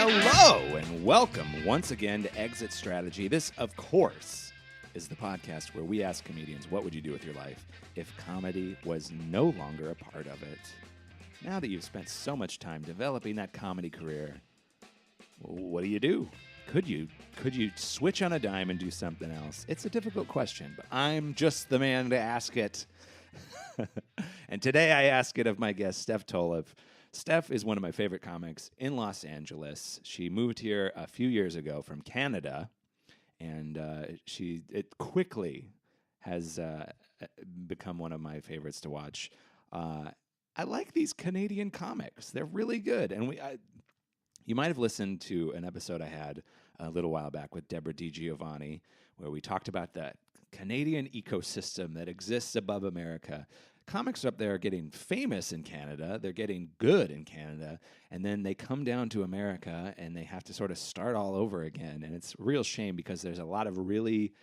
Hello and welcome once again to Exit Strategy. This, of course, is the podcast where we ask comedians, what would you do with your life if comedy was no longer a part of it? Now that you've spent so much time developing that comedy career, what do? Could you switch on a dime and do something else? It's a difficult question, but I'm just the man to ask it. And today I ask it of my guest, Steph Tolev. Steph is one of my favorite comics in Los Angeles. She moved here a few years ago from Canada, and it quickly has become one of my favorites to watch. I like these Canadian comics. They're really good. And you might have listened to an episode I had a little while back with Deborah DiGiovanni, where we talked about the Canadian ecosystem that exists above America. Comics up there are getting famous in Canada. They're getting good in Canada. And then they come down to America and they have to sort of start all over again. And it's a real shame because there's a lot of really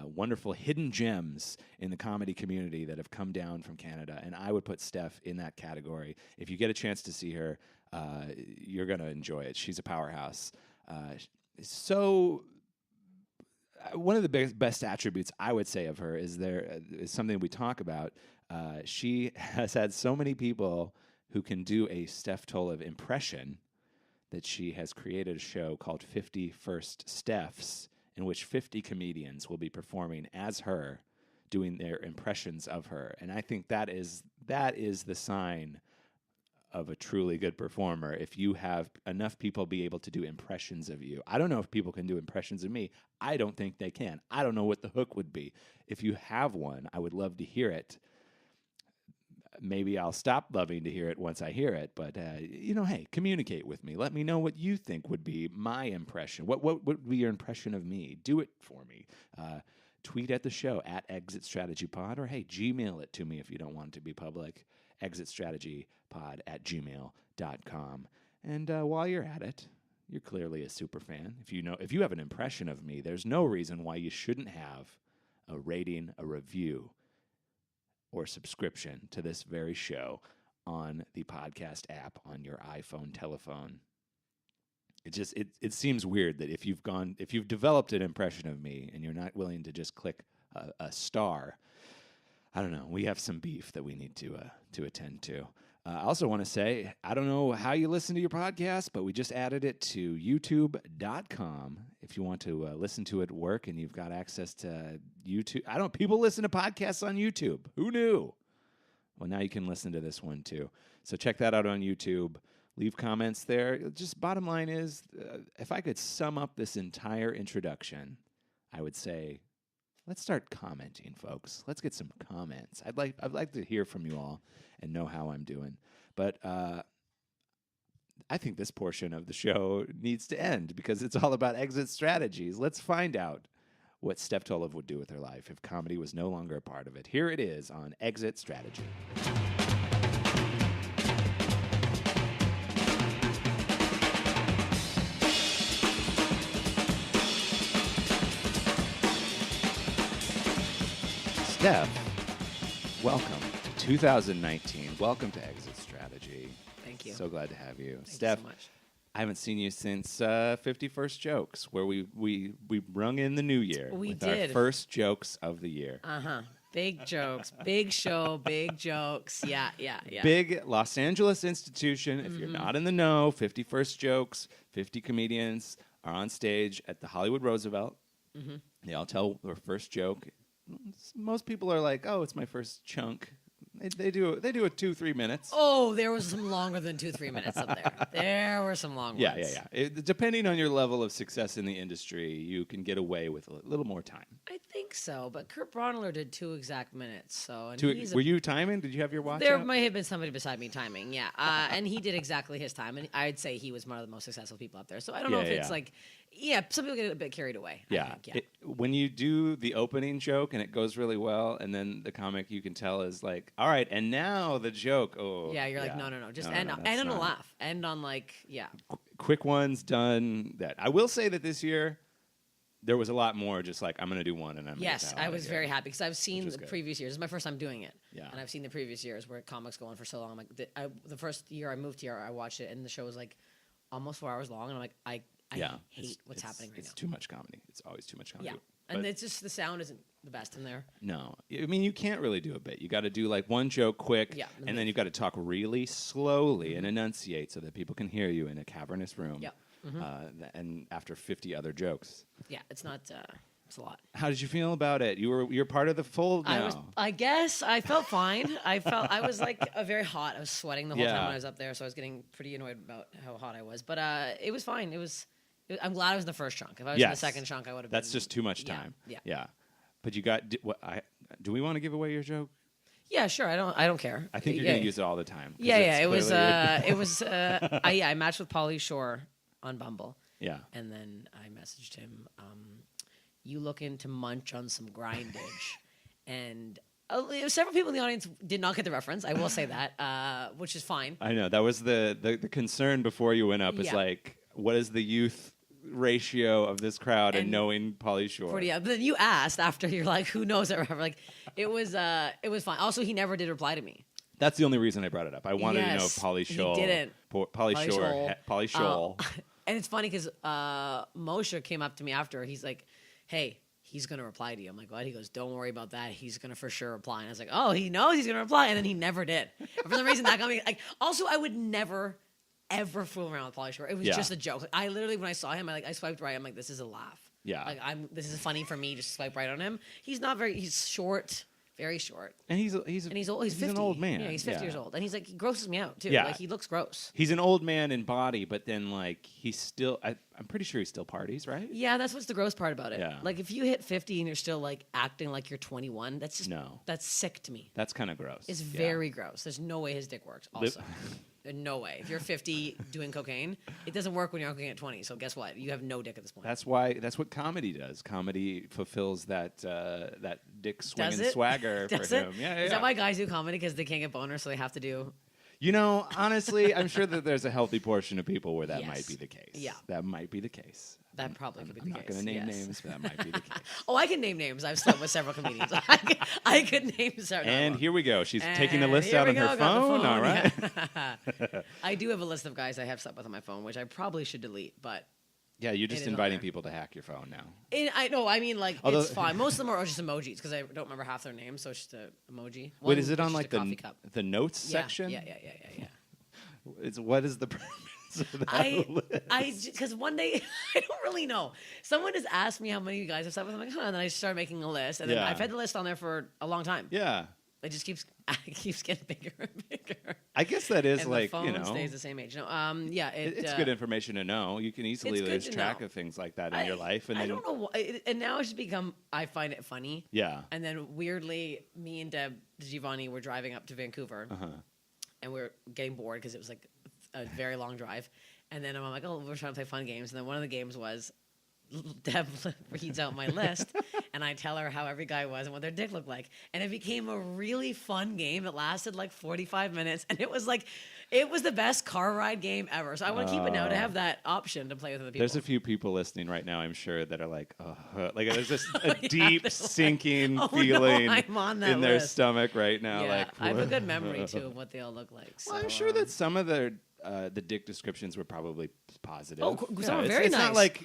wonderful hidden gems in the comedy community that have come down from Canada. And I would put Steph in that category. If you get a chance to see her, you're going to enjoy it. She's a powerhouse. One of the best attributes I would say of her is something we talk about. She has had so many people who can do a Steph Tolev impression that she has created a show called 50 First Stephs, in which 50 comedians will be performing as her, doing their impressions of her. And I think that is the sign of a truly good performer, if you have enough people be able to do impressions of you. I don't know if people can do impressions of me. I don't think they can. I don't know what the hook would be. If you have one, I would love to hear it. Maybe I'll stop loving to hear it once I hear it, but, hey, communicate with me. Let me know what you think would be my impression. What would be your impression of me? Do it for me. Tweet at the show, at Exit Strategy Pod, or, hey, Gmail it to me if you don't want it to be public, exitstrategypod@gmail.com. And while you're at it, you're clearly a super fan. If you have an impression of me, there's no reason why you shouldn't have a rating, a review, or subscription to this very show on the podcast app on your iPhone telephone. It seems weird that if you've developed an impression of me and you're not willing to just click a star, I don't know. We have some beef that we need to attend to. I also want to say, I don't know how you listen to your podcast, but we just added it to youtube.com. If you want to listen to it at work and you've got access to YouTube. People listen to podcasts on YouTube. Who knew? Well, now you can listen to this one too. So check that out on YouTube. Leave comments there. Just bottom line is, if I could sum up this entire introduction, I would say, let's start commenting, folks. Let's get some comments. I'd like to hear from you all and know how I'm doing. But I think this portion of the show needs to end because it's all about exit strategies. Let's find out what Steph Tolev would do with her life if comedy was no longer a part of it. Here it is on Exit Strategy. Steph, welcome to 2019. Welcome to Exit Strategy. Thank you. So glad to have you. Thank Steph, you so much. I haven't seen you since 50 First Jokes, where we rung in the new year with our first jokes of the year. Uh-huh. Big jokes. Big show. Big jokes. Yeah. Big Los Angeles institution. If you're not in the know, 50 First Jokes, 50 comedians are on stage at the Hollywood Roosevelt. Mm-hmm. They all tell their first joke. Most people are like, "Oh, it's my first chunk." They do it 2-3 minutes. Oh, there was some longer than 2-3 minutes up there. There were some long ones. Yeah. Depending on your level of success in the industry, you can get away with a little more time. I think so, but Kurt Braunohler did 2 exact minutes. So, were you timing? Did you have your watch There out? might have been somebody beside me timing, yeah. And he did exactly his time, and I'd say he was one of the most successful people up there. So I don't know if it's like, some people get a bit carried away. Yeah. I think, when you do the opening joke and it goes really well, and then the comic you can tell is like, all right, and now the joke. Oh, yeah, you're like, no, just end on a laugh. End on quick ones done. That I will say that this year there was a lot more just like, I'm going to do one and I'm Yes, I was very happy because I've seen the previous years. This is my first time doing it. Yeah. And I've seen the previous years where comics go on for so long. I'm like, the first year I moved here, I watched it and the show was like almost 4 hours long, and I'm like, I hate what's happening right now. It's too much comedy. It's always too much comedy. Yeah, and it's just the sound isn't the best in there. No, I mean you can't really do a bit. You got to do like one joke quick, and then you've got to talk really slowly and enunciate so that people can hear you in a cavernous room. Yeah, and after 50 other jokes. Yeah, it's not. It's a lot. How did you feel about it? You're part of the fold now. I guess I felt fine. I was like very hot. I was sweating the whole time when I was up there, so I was getting pretty annoyed about how hot I was. But it was fine. I'm glad I was in the first chunk. If I was in the second chunk, I would have. That's just too much time. Yeah. But you got. Do we want to give away your joke? Yeah, sure. I don't care. I think you're going to use it all the time. Yeah. It was. I matched with Pauly Shore on Bumble. Yeah. And then I messaged him. You looking to munch on some grindage, and several people in the audience did not get the reference. I will say that, which is fine. I know that was the concern before you went up. Is like, what is the youth ratio of this crowd and knowing Pauly Shore? But then you asked after, you're like, who knows it? Like, it was fine. Also, he never did reply to me. That's the only reason I brought it up. I wanted to know if Pauly Shore. He didn't. Pauly Shore. And it's funny because Moshe came up to me after. He's like, hey, he's going to reply to you. I'm like, what? He goes, don't worry about that. He's going to for sure reply. And I was like, oh, he knows he's going to reply. And then he never did. And for some reason, that got me. Like, also, I would never, ever fool around with Pauly Shore. It was just a joke. Like, I literally, when I saw him, I swiped right. I'm like, this is a laugh. Yeah. Like, this is funny for me just to swipe right on him. He's short. Very short. And he's old. He's 50. An old man. Yeah, he's 50 years old. And he's like, he grosses me out, too. Yeah. Like, he looks gross. He's an old man in body, but then, like, he's still, I'm pretty sure he still parties, right? Yeah, that's what's the gross part about it. Yeah. Like, if you hit 50 and you're still, like, acting like you're 21, that's just, that's sick to me. That's kind of gross. It's very gross. There's no way his dick works, also. There's no way. If you're 50 doing cocaine, it doesn't work when you're on cocaine at 20. So guess what? You have no dick at this point. That's what comedy does. Comedy fulfills that dick swinging swagger for him. Yeah. Is that why guys do comedy? Because they can't get boners, so they have to do. You know, honestly, I'm sure that there's a healthy portion of people where that might be the case. Yeah. That might be the case. That probably could be the case. I'm not going to name names, but that might be the case. Oh, I can name names. I've slept with several comedians. I could name several. And here we go. She's taking the list out on her phone. All right. Yeah. I do have a list of guys I have slept with on my phone, which I probably should delete, but. Yeah, you're just inviting people to hack your phone now. I know. I mean, like, it's fine. Most of them are just emojis because I don't remember half their names, so it's just an emoji. Wait, is it on like the notes section? Yeah. What is the purpose of that list? Because one day, I don't really know. Someone has asked me how many of you guys have slept with. I'm like, and then I started making a list, and then I've had the list on there for a long time. Yeah. It just keeps getting bigger and bigger. I guess that is, and like, the phone stays the same age. No, it's good information to know. You can easily lose track of things like that in your life. And I don't know why. And now it's just become, I find it funny. Yeah. And then weirdly, me and Deb Giovanni were driving up to Vancouver, and we were getting bored because it was like a very long drive. And then I'm like, oh, we're trying to play fun games. And then one of the games was Deb reads out my list, and I tell her how every guy was and what their dick looked like. And it became a really fun game. It lasted like 45 minutes, and it was the best car ride game ever. So I want to keep it now to have that option to play with other people. There's a few people listening right now, I'm sure, that are like, like there's just a deep sinking feeling in their stomach right now. Yeah, like, I have a good memory too of what they all look like. So, well, I'm sure that some of the dick descriptions were probably positive. Oh, some are very nice. It's not like,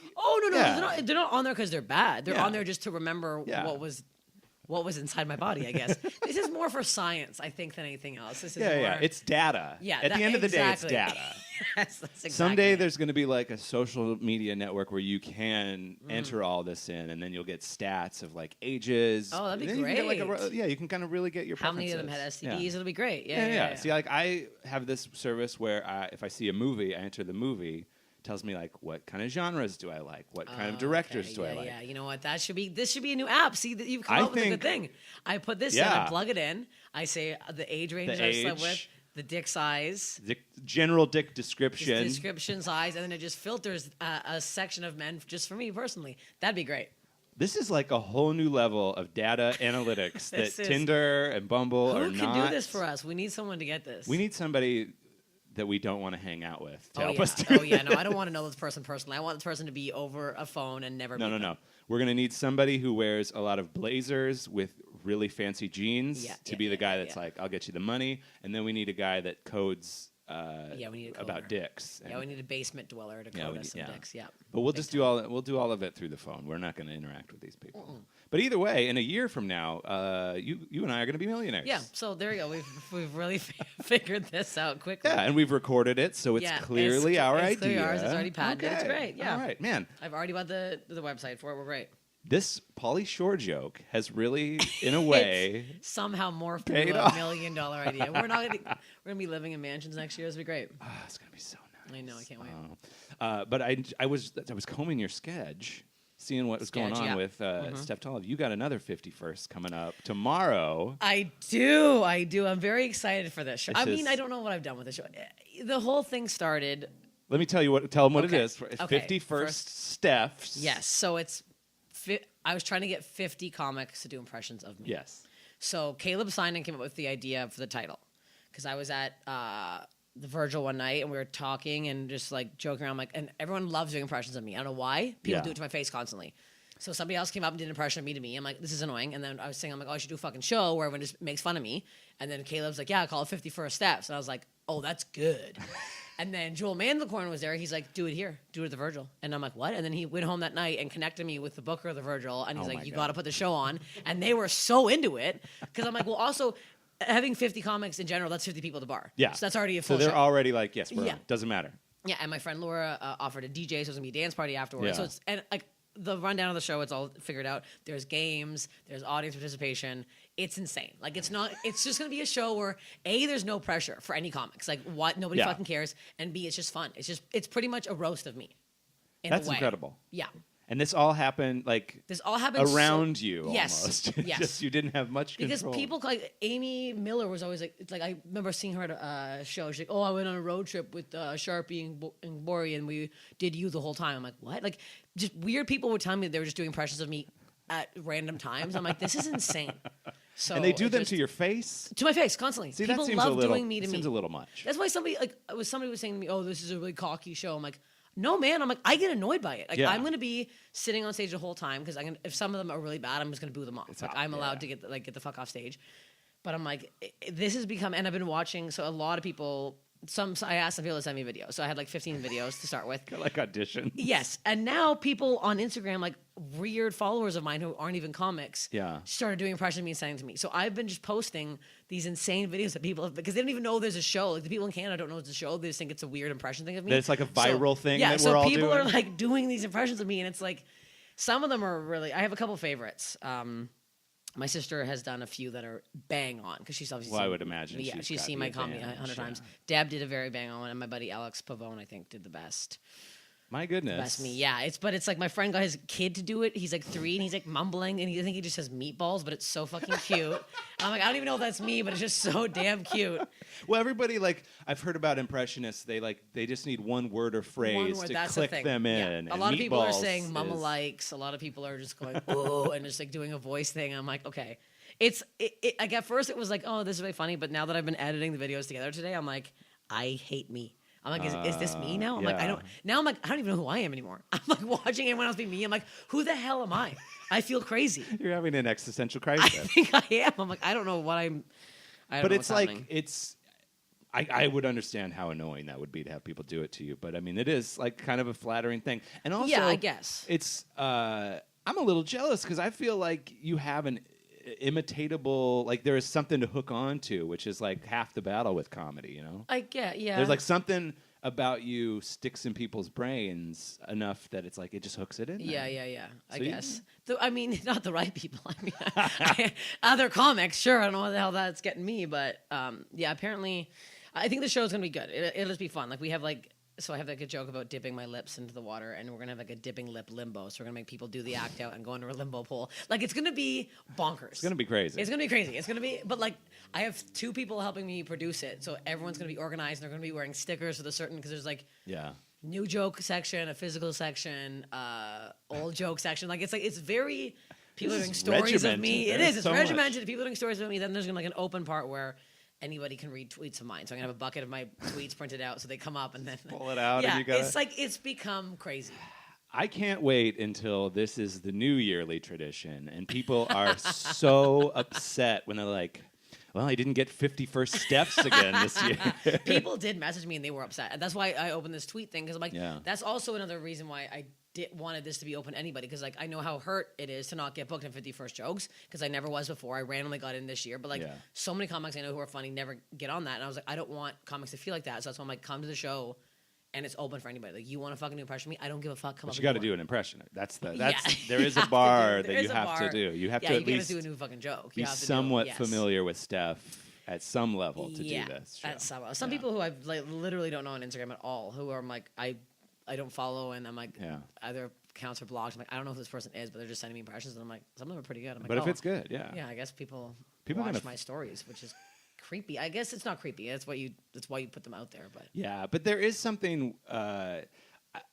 they're not on there because they're bad. They're on there just to remember what was inside my body, I guess. This is more for science, I think, than anything else. This is more... It's data. Yeah, at the end of the day, it's data. Yes, that's exactly Someday there's going to be like a social media network where you can enter all this in, and then you'll get stats of like ages. Oh, that'd be great. You can kind of really get your how preferences. many of them had STDs. It'll be great. Yeah. See, like I have this service where if I see a movie, I enter the movie. Tells me like what kind of genres do I like, what kind of directors do I like. Yeah, you know what? This should be a new app. See that you've come up with a good thing. I put this in, I plug it in. I say the age range I slept with, the dick size, general dick description, description size, and then it just filters a section of men just for me personally. That'd be great. This is like a whole new level of data analytics that Tinder and Bumble are not. Who can do this for us? We need someone to get this. We need somebody that we don't want to hang out with to help us do no, I don't want to know this person personally. I want this person to be over a phone and never meet them. No. We're going to need somebody who wears a lot of blazers with really fancy jeans to be the guy that's like, I'll get you the money. And then we need a guy that codes we need a about coder. dicks. Yeah, we need a basement dweller to code us some dicks. Yeah, but we'll just do all of it through the phone. We're not going to interact with these people. But either way, in a year from now, you and I are going to be millionaires. Yeah. So there you go. We've really figured this out quickly. Yeah, and we've recorded it, so it's clearly our idea. It's clearly ours. It's already patented. It's great. Yeah. All right, man. I've already bought the website for it. We're great. This Pauly Shore joke has really, in a way, somehow morphed into $1 million idea. We're gonna be living in mansions next year. It's gonna be great. Oh, it's gonna be so nice. I know. I can't wait. But I was combing your sketch, seeing what was going on with Steph Tolev. You got another 51st coming up tomorrow. I do. I'm very excited for this show. I don't know what I've done with the show. The whole thing started. Let me tell them what it is. 51st Steph's. Yes. So it's. I was trying to get 50 comics to do impressions of me. Yes. So Caleb Simon came up with the idea for the title because I was at the Virgil one night and we were talking and just like joking around, and everyone loves doing impressions of me. I don't know why. People do it to my face constantly. So somebody else came up and did an impression of me to me. I'm like, this is annoying. And then I was saying, I'm like, oh, I should do a fucking show where everyone just makes fun of me. And then Caleb's like, yeah, I call it 51st Steps. And I was like, oh, that's good. And then Joel Mandelkorn was there. He's like, do it here. Do it at the Virgil. And I'm like, what? And then he went home that night and connected me with the booker of the Virgil. And he's like, you got to put the show on. And they were so into it. Because I'm like, well, also, having 50 comics in general, that's 50 people at the bar. Yeah. So that's already a full show. So they're already like, yes, we're on. Doesn't matter. Yeah, and my friend Laura offered a DJ, so it's going to be a dance party afterwards. Yeah. So it's, and like, the rundown of the show, it's all figured out. There's games, there's audience participation. It's insane. Like, it's just going to be a show where A, there's no pressure for any comics. Like, what? Nobody fucking cares. And B, it's just fun. It's pretty much a roast of me. That's incredible. Yeah. And this all happened around you almost. Yes. Just you didn't have much control. Because people like Amy Miller was always like I remember seeing her at a show. She's like, oh, I went on a road trip with Sharpie and Bori and we did you the whole time. I'm like, what? Like, just weird people would tell me they were just doing impressions of me at random times. I'm like, this is insane. So and they do them to your face? To my face, constantly. See, people that seems love doing me to me. Seems a little much. That's why somebody was saying to me, oh, this is a really cocky show. I'm like, no, man. I'm like, I get annoyed by it. Like, I'm going to be sitting on stage the whole time because if some of them are really bad, I'm just going to boo them off. I'm allowed to get the fuck off stage. But I'm like, this has become, and I've been watching. So a lot of people, I asked some people to send me videos. So I had like 15 videos to start with. Like auditions. Yes, and now people on Instagram, like weird followers of mine who aren't even comics, started doing impressions of me and sending to me. So I've been just posting these insane videos that people have, because they don't even know there's a show. Like, the people in Canada don't know it's a show. They just think it's a weird impression thing of me. It's like a viral thing that we're all doing. Yeah, so people are like doing these impressions of me, and it's like, some of them are really, I have a couple favorites. My sister has done a few that are bang on because she's obviously. Well, I would imagine. Yeah, she's seen my comedy 100 times. Deb did a very bang on one, and my buddy Alex Pavone, I think, did the best. My goodness. Best me, yeah. It's like my friend got his kid to do it. He's like 3 and he's like mumbling and I think he just has meatballs, but it's so fucking cute. I'm like, I don't even know if that's me, but it's just so damn cute. Well, everybody, like, I've heard about impressionists. They just need one word or phrase to click them in. Yeah. A lot of people are saying mama likes. A lot of people are just going oh and just like doing a voice thing. I'm like, okay. Like, at first it was like, oh, this is really funny, but now that I've been editing the videos together today, I'm like, I hate me. I'm like, is this me now? I'm like, I don't even know who I am anymore. I'm like watching everyone else be me. I'm like, who the hell am I? I feel crazy. You're having an existential crisis. I think I am. I'm like, I don't know what I'm. But it's like, I would understand how annoying that would be to have people do it to you. But I mean, it is like kind of a flattering thing. And also, yeah, I guess it's. I'm a little jealous because I feel like you have an imitatable, like there is something to hook on to, which is like half the battle with comedy, you know? I get, yeah. There's like something about you sticks in people's brains enough that it's like it just hooks it in. Yeah. I guess. I mean, not the right people. I mean, other comics, sure. I don't know what the hell that's getting me, but yeah, apparently, I think the show's gonna be good. It'll just be fun. Like, we have like. So I have like a joke about dipping my lips into the water, and we're gonna have like a dipping lip limbo. So we're gonna make people do the act out and go into a limbo pool. Like, it's gonna be bonkers. It's gonna be crazy. It's gonna be crazy. It's gonna be, but like, I have 2 people helping me produce it, so everyone's gonna be organized. And they're gonna be wearing stickers with a certain, because there's like new joke section, a physical section, old joke section. Like, it's very people are doing stories of me. It is. It's regimented. People are doing stories of me. Then there's gonna be like an open part where anybody can read tweets of mine. So I'm going to have a bucket of my tweets printed out so they come up and then pull it out. Yeah, and you gotta... it's like, it's become crazy. I can't wait until this is the new yearly tradition and people are so upset when they're like, well, I didn't get 51st steps again this year. People did message me and they were upset. And that's why I opened this tweet thing, because I'm like, Yeah. that's also another reason why I wanted this to be open to anybody, because like I know how hurt it is to not get booked in 51st jokes, because I never was before. I randomly got in this year, but like so many comics I know who are funny never get on that, and I was like, I don't want comics to feel like that, so that's why I'm like, come to the show, and it's open for anybody. Like, you want to fucking do impression of me? I don't give a fuck. Come But up. you got to do an impression. There is a have bar to do- that you have to do. You have to at least do a new fucking joke. be You have to somewhat yes. familiar with Steph at some level to do this. At some level. Some people who I like literally don't know on Instagram at all, who are like, I don't follow, and I'm like, either accounts or blogs. I'm like, I don't know who this person is, but they're just sending me impressions, and I'm like, some of them are pretty good. I'm like, But if it's good, yeah, I guess people watch watch my stories, which is creepy. I guess it's not creepy. That's why you put them out there. But yeah, but there is something. I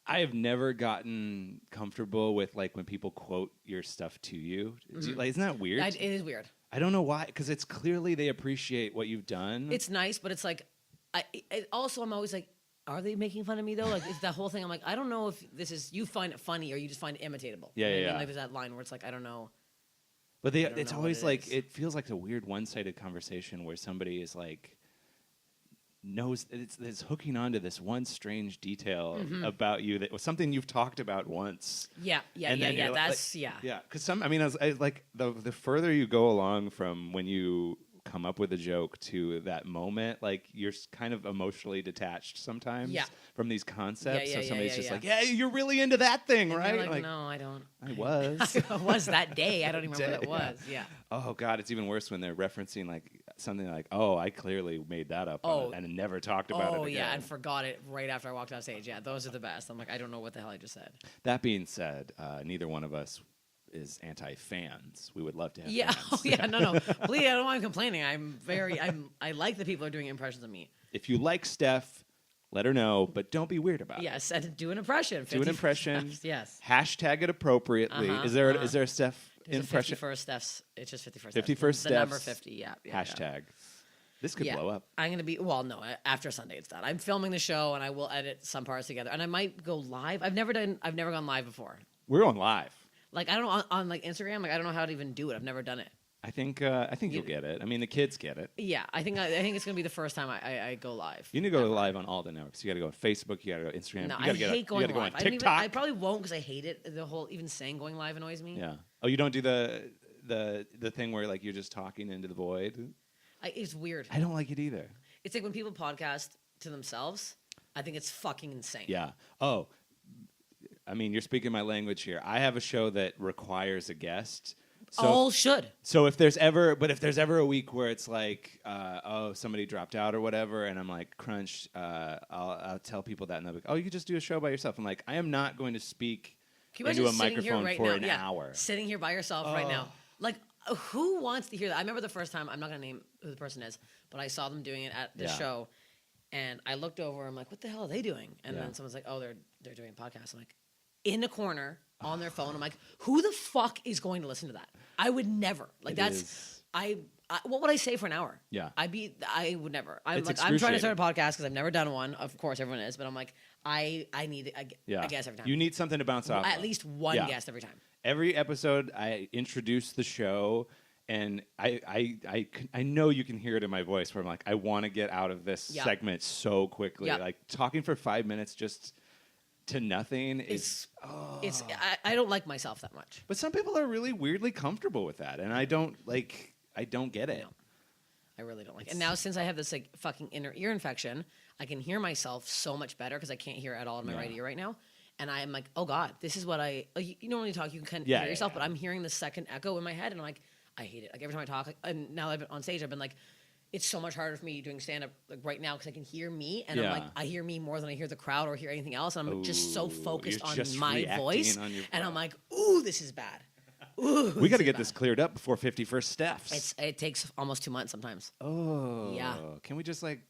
have never gotten comfortable with like when people quote your stuff to you. Like, isn't that weird? it is weird. I don't know why, because it's clearly they appreciate what you've done. It's nice, but it's like, also I'm always like, are they making fun of me though? Like, it's that whole thing. I'm like, I don't know if this is, you find it funny or you just find it imitatable. Yeah, you know yeah. what I mean? Like, there's that line where it's like, I don't know. But I don't it's know always what it like is. it feels like a weird one-sided conversation where somebody is like knows it's hooking onto this one strange detail about you that was something you've talked about once. Yeah. That's Yeah, because like the further you go along from when you come up with a joke to that moment, like you're kind of emotionally detached sometimes from these concepts. So somebody's just like, yeah, you're really into that thing, and right? like, no, I don't. I was. I was that day. I don't even remember what it was. Yeah. Oh God, it's even worse when they're referencing like something like, oh, I clearly made that up and never talked about it again. Oh yeah, and forgot it right after I walked off stage. Yeah, those are the best. I'm like, I don't know what the hell I just said. That being said, neither one of us is anti-fans. We would love to have fans. Oh yeah, no. Please, I don't mind complaining. I like that people are doing impressions of me. If you like Steph, let her know, but don't be weird about it. Yes, and do an impression. Do an impression. Yes. Hashtag it appropriately. Is there a Steph impression? 51st Steph's. It's just 51st. 51st Steph's. Steph's. The number 50. Yeah. Hashtag. This could blow up. I'm going to be, well, no, after Sunday it's done. I'm filming the show and I will edit some parts together. And I might go live. I've never gone live before. We're on live. Like, I don't know, on like Instagram, like I don't know how to even do it. I've never done it. I think you'll get it. I mean, the kids get it. Yeah, I think it's going to be the first time I go live. You need to go live on all the networks. You got to go on Facebook. You got to go Instagram. No, you gotta I hate going go live. on TikTok. I probably won't because I hate it. The whole even saying going live annoys me. Yeah. Oh, you don't do the thing where like you're just talking into the void. It's weird. I don't like it either. It's like when people podcast to themselves. I think it's fucking insane. Yeah. Oh, I mean, you're speaking my language here. I have a show that requires a guest. So, all should. So if there's ever a week where it's like, somebody dropped out or whatever, and I'm like, crunch, I'll tell people that, and they'll be like, oh, you could just do a show by yourself. I'm like, I am not going to speak into a microphone for an hour. Sitting here by yourself right now. Like, who wants to hear that? I remember the first time, I'm not going to name who the person is, but I saw them doing it at the show, and I looked over, I'm like, what the hell are they doing? And then someone's like, oh, they're doing a podcast. I'm like, in a corner on their phone. I'm like, who the fuck is going to listen to that? I would never. Like, what would I say for an hour? Yeah. I would never. I'm It's trying to start a podcast because I've never done one. Of course, everyone is, but I'm like, I need a guest every time. You need something to bounce off At of. least one guest every time. Every episode, I introduce the show, and I know you can hear it in my voice where I'm like, I want to get out of this segment so quickly. Like, talking for 5 minutes just to nothing is... I don't like myself that much. But some people are really weirdly comfortable with that, and I don't get it. No, I really don't like it. And now since I have this like fucking inner ear infection, I can hear myself so much better because I can't hear at all in my right ear right now. And I'm like, oh God, this is what you know when you talk, you can hear yourself, but I'm hearing the second echo in my head, and I'm like, I hate it. Like every time I talk, and now I've been on stage, I've been like, it's so much harder for me doing stand-up like right now because I can hear me, and I'm like, I hear me more than I hear the crowd or hear anything else, and I'm just so focused on my voice, and I'm like, ooh, this is bad. Ooh, we got to get this cleared up before 51st Steph's. It takes almost 2 months sometimes. Oh. Yeah. Can we just like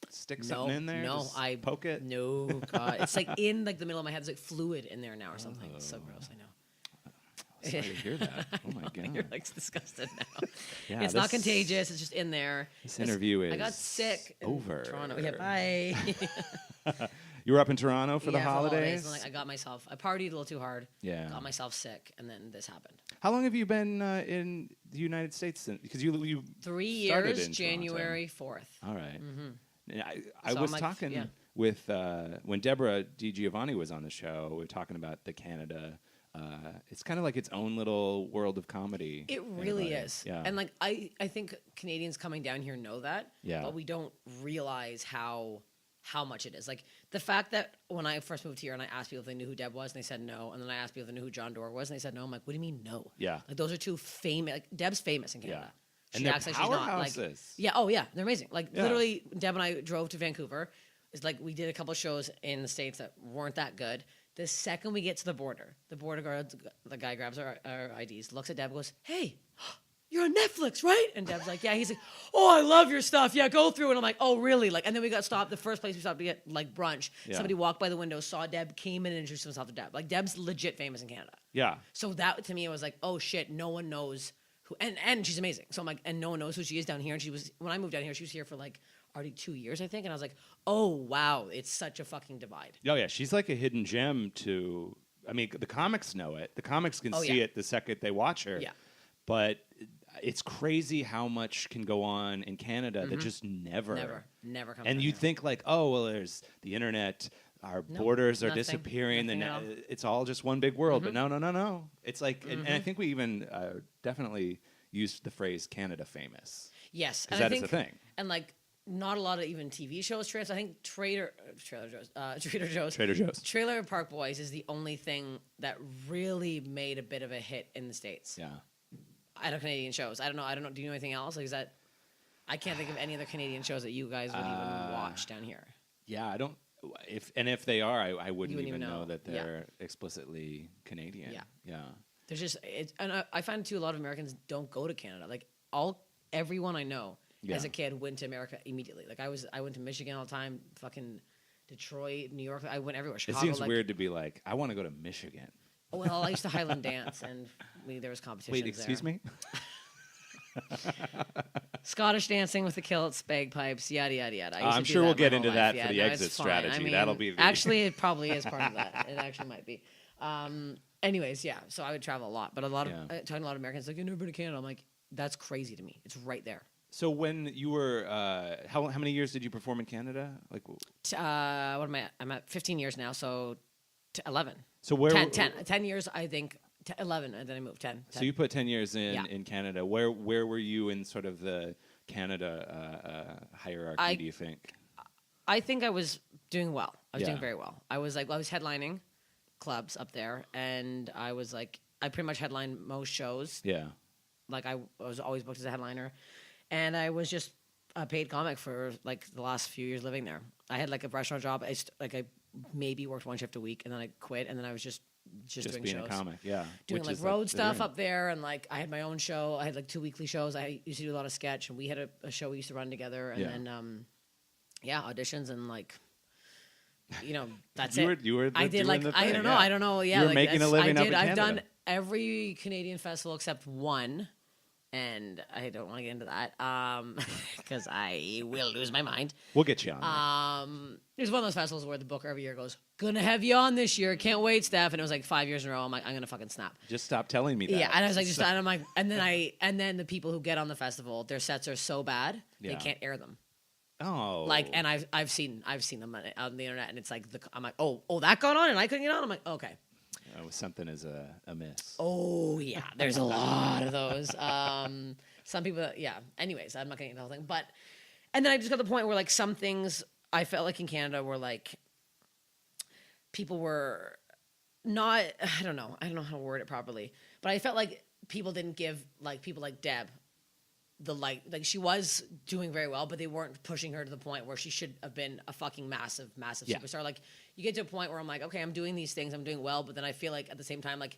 stick something in there? No, I poke it. No, God, it's like in like the middle of my head. There's like fluid in there now or something. It's so gross. I know. Sorry to hear that. Oh my God. You're like disgusted now. It's not contagious. It's just in there. This interview is I got sick over. in Toronto. Yeah, bye. You were up in Toronto for the For holidays? And, like, I partied a little too hard. Yeah. Got myself sick, and then this happened. How long have you been in the United States? Because you 3 started years, in January 4th. All right. Mm-hmm. I was talking with when Deborah DiGiovanni was on the show. We were talking about the Canada. It's kind of like its own little world of comedy. It really is. Yeah. And like I think Canadians coming down here know that. Yeah. But we don't realize how much it is. Like the fact that when I first moved here and I asked people if they knew who Deb was and they said no, and then I asked people if they knew who John Doerr was and they said no, I'm like, what do you mean no? Yeah. Like those are two famous. Like Deb's famous in Canada. Yeah. And acts like she's not. Like, yeah. Oh yeah. They're amazing. Like literally, Deb and I drove to Vancouver. It's like we did a couple of shows in the States that weren't that good. The second we get to the border guard, the guy grabs our IDs, looks at Deb, goes, "Hey, you're on Netflix, right?" And Deb's like, "Yeah." He's like, "Oh, I love your stuff. Yeah, go through." And I'm like, "Oh, really?" Like, and then we got stopped. The first place we stopped to get like brunch. Yeah. Somebody walked by the window, saw Deb, came in and introduced himself to Deb. Like, Deb's legit famous in Canada. Yeah. So that to me, it was like, oh shit, no one knows who, and she's amazing. So I'm like, and no one knows who she is down here. And she was, when I moved down here, she was here for like already 2 years, I think. And I was like, oh wow, it's such a fucking divide. Oh yeah, she's like a hidden gem to. I mean, the comics know it. The comics can see it the second they watch her. Yeah. But it's crazy how much can go on in Canada that just never comes. And you think like, oh well, there's the internet. Our borders are disappearing, and it's all just one big world. But no. It's like, and I think we even definitely used the phrase "Canada famous." Yes, because that is a thing. And like, not a lot of even TV shows. I think Trader Joe's, Trailer Park Boys is the only thing that really made a bit of a hit in the States. Yeah, I know Canadian shows. I don't know. Do you know anything else? Like, is that? I can't think of any other Canadian shows that you guys would even watch down here. Yeah, I don't. If they are, I wouldn't even know that they're explicitly Canadian. Yeah. There's just and I find too a lot of Americans don't go to Canada. Like everyone I know as a kid went to America immediately. Like I went to Michigan all the time, fucking Detroit, New York. I went everywhere. Chicago. It seems weird to be like, I want to go to Michigan. Well, I used to Highland dance, and there was competition. Wait, excuse me? Scottish dancing with the kilts, bagpipes, yada yada yada. I'm sure we'll get into that for the exit strategy. I mean, that'll be actually it probably is part of that. It actually might be. Anyways, yeah. So I would travel a lot, but a lot of talking to a lot of Americans like, "You've never been to Canada." I'm like, that's crazy to me. It's right there. So when you were, how many years did you perform in Canada? Like, what am I at? I'm at 15 years now, so 11. So where 10 years, I think. 11, and then I moved 10. So you put 10 years in Canada. Where were you in sort of the Canada hierarchy, do you think? I think I was doing well. I was doing very well. I was headlining clubs up there, and I pretty much headlined most shows. Yeah. Like I was always booked as a headliner, and I was just a paid comic for like the last few years living there. I had like a restaurant job. I maybe worked one shift a week, and then I quit, and then I was just doing being shows. A comic, yeah. Doing like road stuff up there, and like I had my own show. I had like 2 weekly shows. I used to do a lot of sketch, and we had a show we used to run together, and then auditions, and like that's it. You were I did like the I thing, don't know. Yeah, you were like, making a living up in Canada. I've done every Canadian festival except one, and I don't want to get into that because I will lose my mind. We'll get you on. It was one of those festivals where the booker every year goes, "Gonna have you on this year. Can't wait, Steph." And it was like 5 years in a row. I'm like, I'm gonna fucking snap. Just stop telling me that. Yeah, and I was like, and I'm like, and then the people who get on the festival, their sets are so bad they can't air them. Oh, like, and I've seen them on the internet, and it's like I'm like, oh, that got on, and I couldn't get on. I'm like, okay. Something is amiss. Oh yeah, there's a lot of those. Some people, Anyways, I'm not getting into the whole thing, and then I just got to the point where like some things I felt like in Canada were like people were not. I don't know how to word it properly, but I felt like people didn't give like people like Deb the like she was doing very well, but they weren't pushing her to the point where she should have been a fucking massive superstar. Like you get to a point where I'm like, okay, I'm doing these things, I'm doing well, but then I feel like at the same time, like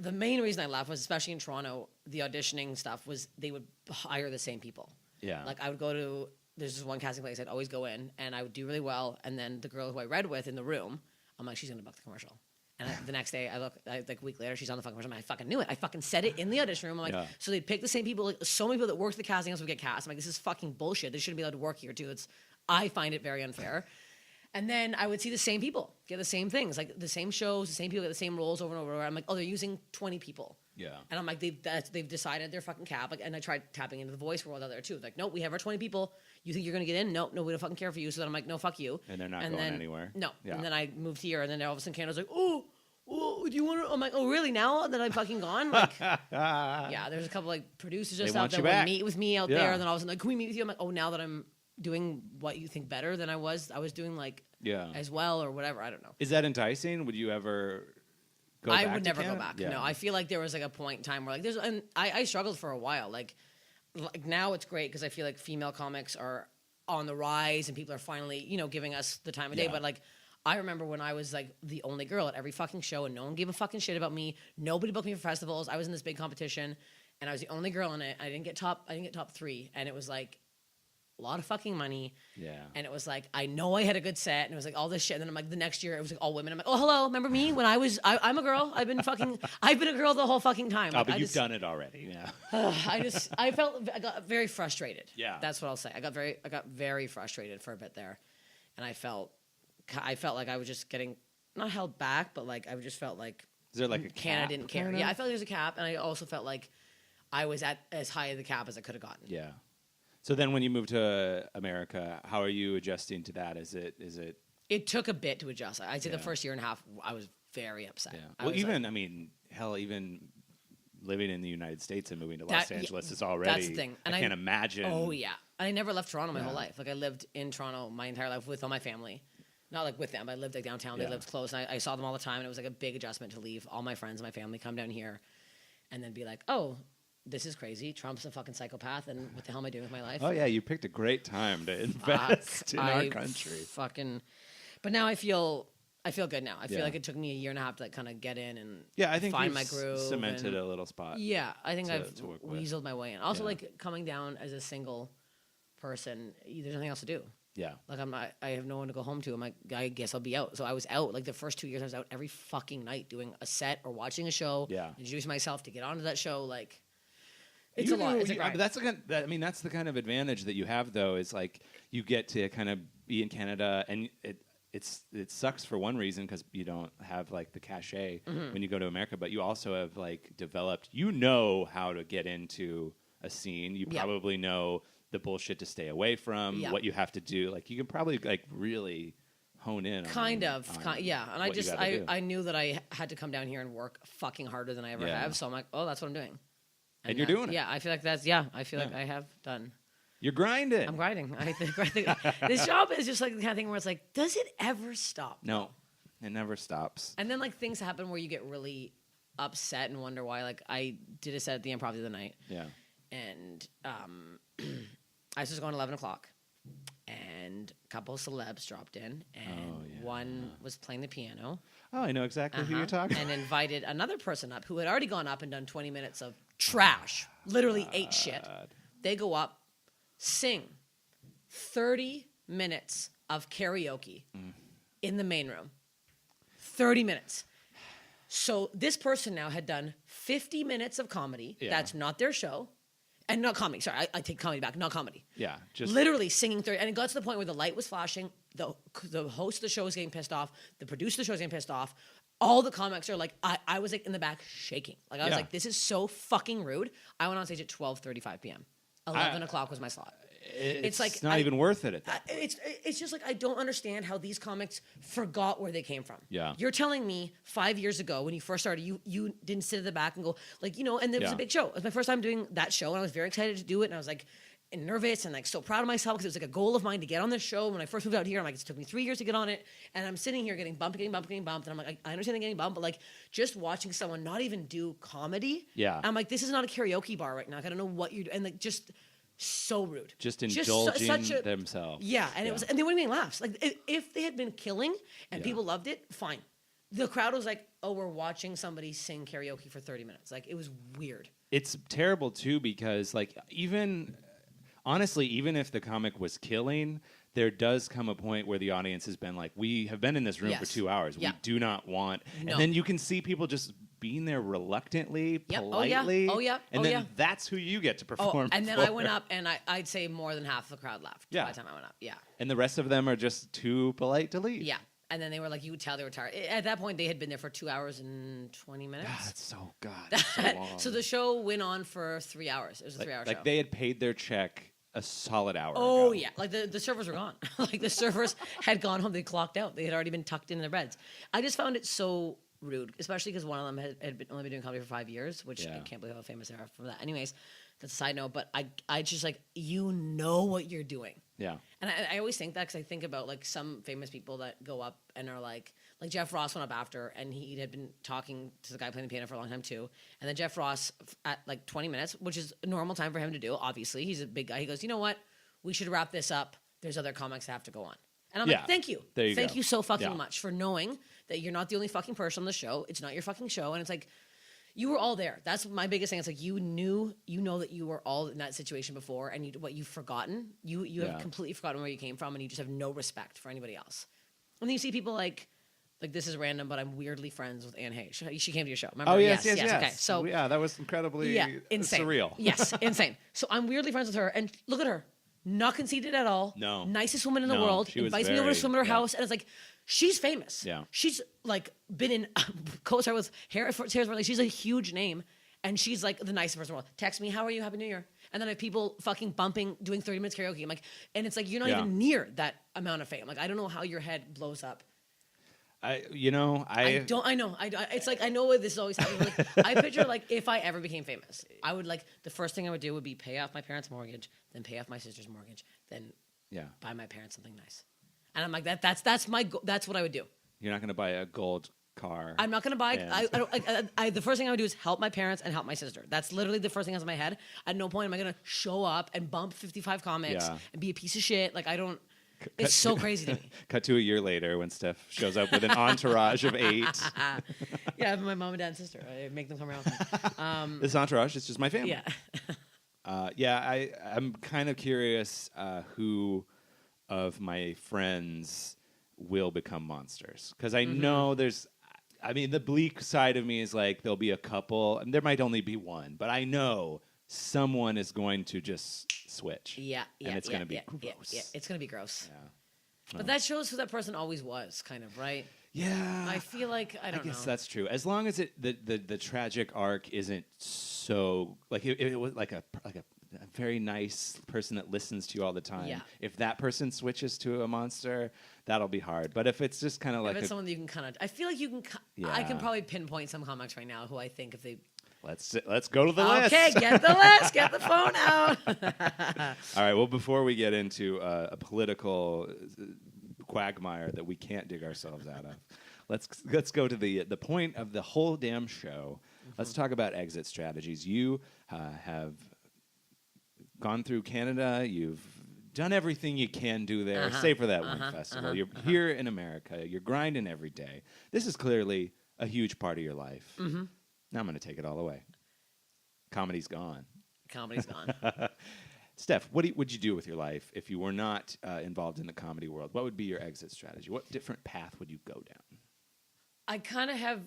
the main reason I left was, especially in Toronto, the auditioning stuff was they would hire the same people. Yeah. Like I would go to, there's this one casting place I'd always go in, and I would do really well, and then the girl who I read with in the room, I'm like, she's gonna book the commercial. And the next day, like a week later, she's on the fucking commercial. I fucking knew it. I fucking said it in the audition room. I'm like, so they'd pick the same people. Like, so many people that worked the casting house would get cast. I'm like, this is fucking bullshit. They shouldn't be allowed to work here too. I find it very unfair. And then I would see the same people get the same things, like the same shows, the same people get the same roles over and over. I'm like, oh, they're using 20 people. Yeah. And I'm like, they've decided their fucking cap. Like, and I tried tapping into the voice world out there too. Like, nope, we have our 20 people. You think you're going to get in? Nope, no, we don't fucking care for you. So then I'm like, no, fuck you. And they're not going anywhere. No. Yeah. And then I moved here, and then all of a sudden Canada's like, oh, do you want to? I'm like, oh, really? Now that I'm fucking gone? Like, yeah, there's a couple like producers just out there would meet with me out there. And then all of a sudden, like, can we meet with you? I'm like, oh, now that I'm doing what you think better than I was doing like as well or whatever. I don't know. Is that enticing? Would you ever go back? I would never Canada? go back. Yeah. No, I feel like there was like a point in time where like and I struggled for a while. Like now it's great because I feel like female comics are on the rise and people are finally, giving us the time of day. But like I remember when I was like the only girl at every fucking show and no one gave a fucking shit about me. Nobody booked me for festivals. I was in this big competition and I was the only girl in it. I didn't get top 3, and it was like a lot of fucking money. Yeah. And it was like, I know I had a good set, and it was like all this shit. And then I'm like, the next year it was like all women. I'm like, oh, hello, remember me when I'm a girl. I've been a girl the whole fucking time. Like, but you've done it already. Yeah. I got very frustrated. Yeah. That's what I'll say. I got very frustrated for a bit there. And I felt like I was just getting not held back, but like I just felt like is there like a Canada cap didn't care. kinda? Yeah, I felt like there was a cap, and I also felt like I was at as high of the cap as I could have gotten. Yeah. So then when you moved to America, how are you adjusting to that? Is it It took a bit to adjust. I'd say the first year and a half I was very upset. Yeah. Well, even even living in the United States and moving to Los Angeles is already that's the thing. And I can't imagine. Oh yeah. I never left Toronto my whole life. Like I lived in Toronto my entire life with all my family. Not like with them, but I lived like downtown. They lived close, and I saw them all the time, and it was like a big adjustment to leave all my friends and my family, come down here, and then be like, oh, this is crazy. Trump's a fucking psychopath, and what the hell am I doing with my life? Oh yeah, you picked a great time to invest in our country. But now I feel good now. I feel like it took me a year and a half to like kind of get in and I think find my groove. Cemented a little spot. Yeah, I think I've weaseled my way in. Also, like coming down as a single person, there's nothing else to do. Yeah. Like I have no one to go home to. I'm like, I guess I'll be out. So I was out. Like the first 2 years, I was out every fucking night doing a set or watching a show. Yeah. Introducing myself to get onto that show. Like, it's a lot. It's a grind. That's the kind of advantage that you have, though, is like you get to kind of be in Canada, and it sucks for one reason because you don't have like the cachet when you go to America, but you also have like developed. You know how to get into a scene. You probably know the bullshit to stay away from, what you have to do. Like you can probably like really hone in. Yeah. And I knew that I had to come down here and work fucking harder than I ever have. So I'm like, oh, that's what I'm doing. And you're doing it. Yeah, I feel like like I have done. You're grinding. I'm grinding. I think this job is just like the kind of thing where it's like, does it ever stop? No, it never stops. And then like things happen where you get really upset and wonder why. Like I did a set at the Improv the other night. Yeah. And I was just going 11 o'clock, and a couple of celebs dropped in, and one was playing the piano. Oh, I know exactly who you're talking about. And invited another person up who had already gone up and done 20 minutes of trash, literally ate shit. They go up, sing 30 minutes of karaoke in the main room. 30 minutes. So this person now had done 50 minutes of comedy. Yeah. That's not their show. And not comedy. Sorry, I take comedy back. Not comedy. Yeah. Just literally singing 30. And it got to the point where the light was flashing. The host of the show was getting pissed off. The producer of the show was getting pissed off. All the comics are like, I was like in the back shaking. Like I was like, this is so fucking rude. I went on stage at 12:35 p.m. 11 o'clock was my slot. It's like not even worth it at that point. It's just like I don't understand how these comics forgot where they came from. Yeah. You're telling me 5 years ago when you first started, you didn't sit at the back and go like, and there was a big show. It was my first time doing that show, and I was very excited to do it, and I was like nervous and like so proud of myself because it was like a goal of mine to get on this show. When I first moved out here, I'm like, it took me 3 years to get on it, and I'm sitting here getting bumped, and I'm like, I understand I'm getting bumped, but like just watching someone not even do comedy. Yeah. I'm like, this is not a karaoke bar right now. I don't know what you're doing, and like just. So rude. Just indulging themselves. Yeah, and it was, and they weren't even laughs. Like if they had been killing and people loved it, fine. The crowd was like, "Oh, we're watching somebody sing karaoke for 30 minutes." Like it was weird. It's terrible too because like honestly, even if the comic was killing, there does come a point where the audience has been like, "We have been in this room for 2 hours. We do not want." No. And then you can see people just being there reluctantly, Yep. politely. Oh, yeah. And then that's who you get to perform and then for. I went up, and I'd say more than half the crowd left by the time I went up. Yeah. And the rest of them are just too polite to leave. Yeah. And then they were like, you could tell they were tired. At that point, they had been there for 2 hours and 20 minutes. That's so long. So the show went on for 3 hours. It was a 3 hour show. Like they had paid their check a solid hour ago. yeah. Like the servers were gone. Like the servers had gone home. They clocked out. They had already been tucked in their beds. I just found it so rude, especially because one of them had only been doing comedy for 5 years, which I can't believe how famous they are from that. Anyways, that's a side note. But I just like, you know what you're doing. Yeah. And I always think that because I think about like some famous people that go up and are like Jeff Ross went up after, and he had been talking to the guy playing the piano for a long time too. And then Jeff Ross at like 20 minutes, which is a normal time for him to do. Obviously, he's a big guy. He goes, you know what? We should wrap this up. There's other comics that have to go on. And I'm like, thank you. Thank you so fucking much for knowing that you're not the only fucking person on the show. It's not your fucking show. And it's like, you were all there. That's my biggest thing. It's like, you know that you were all in that situation before, and you've forgotten. You have completely forgotten where you came from, and you just have no respect for anybody else. And then you see people like this is random, but I'm weirdly friends with Anne Hay. She came to your show. Remember? Oh, yes. Okay. So that was incredibly insane. surreal. Yes, insane. So I'm weirdly friends with her, and look at her. Not conceited at all. No. Nicest woman in the world. Invites me over to swim at her house. And it's like, she's famous. Yeah. She's like been in co-star with Harris. Like, she's a huge name. And she's like the nicest person in the world. Text me, how are you? Happy New Year. And then I have people fucking bumping, doing 30 minutes karaoke. I'm like, and it's like, you're not even near that amount of fame. Like, I don't know how your head blows up. I know. It's like, I know what this always happens. Like, I picture like if I ever became famous, I would like the first thing I would do would be pay off my parents' mortgage, then pay off my sister's mortgage, then buy my parents something nice. And I'm like, that's what I would do. You're not going to buy a gold car. I'm not going to buy. The first thing I would do is help my parents and help my sister. That's literally the first thing that's in my head. At no point am I going to show up and bump 55 comics and be a piece of shit. Like, I don't. It's so crazy to me. Cut to a year later when Steph shows up with an entourage of 8. Yeah, my mom and dad and sister. I make them come around. This entourage is just my family. Yeah. I'm kind of curious who of my friends will become monsters. Because I know the bleak side of me is like there'll be a couple, and there might only be one, but I know someone is going to just switch. Yeah. And it's going to be gross. Yeah, it's going to be gross. Yeah. But that shows who that person always was, kind of, right? Yeah. I feel like, I don't know. I guess that's true. As long as the tragic arc isn't so, like, it was like a very nice person that listens to you all the time. Yeah. If that person switches to a monster, that'll be hard. But if it's just kind of like it's someone that you can kind of, I feel like you can, I can probably pinpoint some comics right now who I think if they... Let's go to the list. Okay, get the list. Get the phone out. All right. Well, before we get into a political quagmire that we can't dig ourselves out of, let's go to the point of the whole damn show. Let's talk about exit strategies. You have gone through Canada. You've done everything you can do there, save for that one festival. You're here in America. You're grinding every day. This is clearly a huge part of your life. Now I'm going to take it all away. Comedy's gone. Comedy's gone. Steph, what would you do with your life if you were not involved in the comedy world? What would be your exit strategy? What different path would you go down? I kind of have...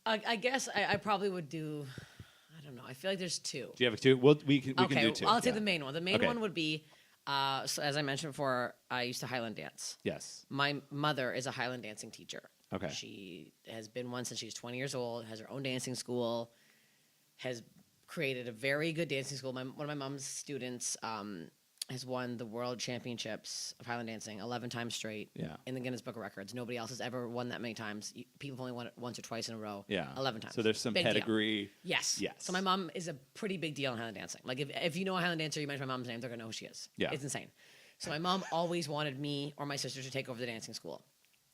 I guess I probably would do... I don't know. I feel like there's 2. Do you have 2? We can do 2. I'll take the main one. The main one would be... so as I mentioned before, I used to Highland dance. Yes. My mother is a Highland dancing teacher. Okay. She has been one since she's 20 years old, has her own dancing school, has created a very good dancing school. One of my mom's students has won the world championships of Highland dancing 11 times straight in the Guinness Book of Records. Nobody else has ever won that many times. People have only won it once or twice in a row. 11 times. So there's some big pedigree. Deal. Yes. So my mom is a pretty big deal in Highland dancing. Like if you know a Highland dancer, you mention my mom's name, they're going to know who she is. Yeah. It's insane. So my mom always wanted me or my sister to take over the dancing school.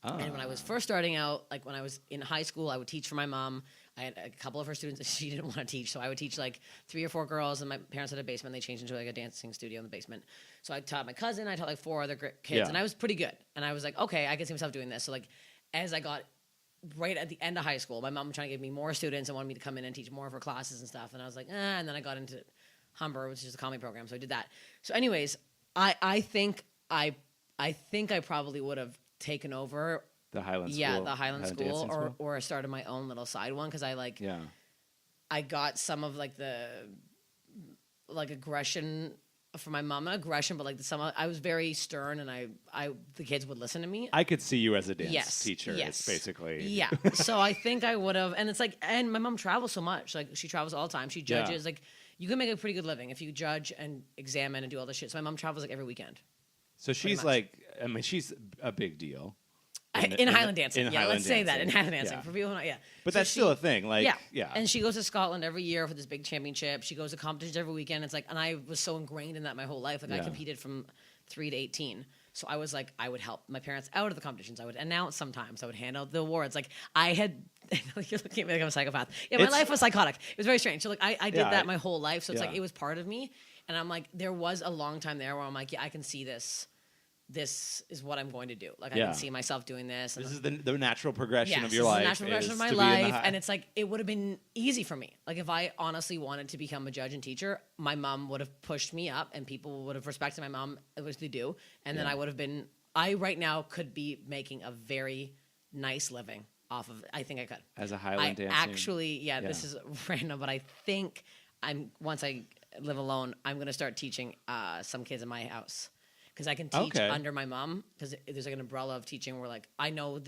And when I was first starting out, like when I was in high school, I would teach for my mom. I had a couple of her students that she didn't want to teach, so I would teach like 3 or 4 girls, and my parents had a basement. They changed into like a dancing studio in the basement. So I taught my cousin, I taught like 4 other kids, and I was pretty good. And I was like, okay, I can see myself doing this. So like as I got right at the end of high school, my mom was trying to give me more students and wanted me to come in and teach more of her classes and stuff. And I was like, and then I got into Humber, which is a comedy program, so I did that. So anyways, I think I probably would have taken over The Highland School. Yeah, the Highland School, dancing school? or I started my own little side one because I got some of like the aggression from my mom, not aggression, but like I was very stern, and the kids would listen to me. I could see you as a dance teacher. Yes. It's basically. Yeah. So I think I would have, and it's like, and my mom travels so much. Like she travels all the time. She judges. Like you can make a pretty good living if you judge and examine and do all this shit. So my mom travels like every weekend. So she's like, I mean, she's a big deal. In Highland dancing. In yeah, Highland let's say that. In dancing. Highland dancing. For people who know, But so that's still a thing. Like, yeah. And she goes to Scotland every year for this big championship. She goes to competitions every weekend. It's like, and I was so ingrained in that my whole life. Like, I competed from 3 to 18. So I was like, I would help my parents out of the competitions. I would announce sometimes. I would hand out the awards. Like, I had, you're looking at me like I'm a psychopath. Yeah, my life was psychotic. It was very strange. So, like, I did that my whole life. So it's like, it was part of me. And I'm like, there was a long time there where I'm like, yeah, I can see this. This is what I'm going to do. Like, I can see myself doing this. This is the natural progression of your life. life. The natural progression of my life. And it's like, it would have been easy for me. Like, if I honestly wanted to become a judge and teacher, my mom would have pushed me up and people would have respected my mom, which they do. And then I would have been, I right now could be making a very nice living off of it. I think I could. As a Highland dancer. Actually, this is random, but I think once I live alone, I'm going to start teaching some kids in my house. Because I can teach under my mom, because there's like an umbrella of teaching where like I know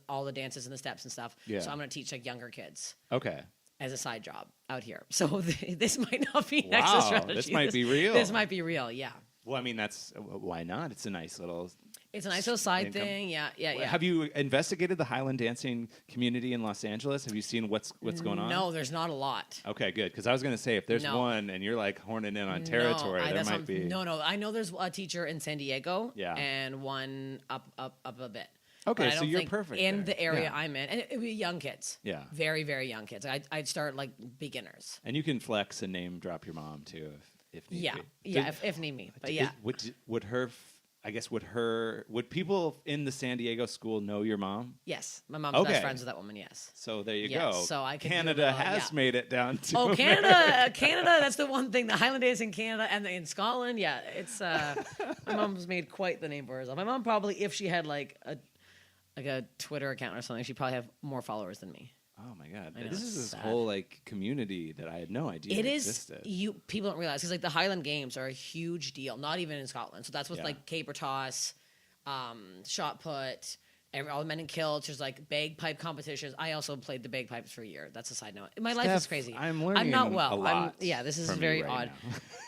all the dances and the steps and stuff. Yeah. So I'm going to teach like younger kids. Okay. As a side job out here. So this might not be exit strategy. This might be real. This might be real, yeah. Well, I mean, why not? It's a nice little... It's a nice little side thing, yeah. Have you investigated the Highland dancing community in Los Angeles? Have you seen what's going on? No, there's not a lot. Okay, good. Because I was going to say, if there's one and you're like horning in on territory, there might be... No. I know there's a teacher in San Diego and one up a bit. Okay, so you're perfect in the area I'm in. And it would be young kids. Yeah. Very, very young kids. I'd start like beginners. And you can flex and name drop your mom, too, if need be. Yeah, if need me. But yeah. Would people in the San Diego school know your mom? Yes. My mom's best friends with that woman, yes. So there you go. So I can Canada has made it down to Canada, that's the one thing. The Highland days in Canada and in Scotland, it's my mom's made quite the name for herself. My mom probably, if she had like a Twitter account or something, she'd probably have more followers than me. Oh my God! This is this whole like community that I had no idea existed. People don't realize because like the Highland Games are a huge deal. Not even in Scotland. So that's with like caper toss, shot put, all the men in kilts. There's like bagpipe competitions. I also played the bagpipes for a year. That's a side note. My life is crazy. I'm learning. I'm not well. A lot this is very odd.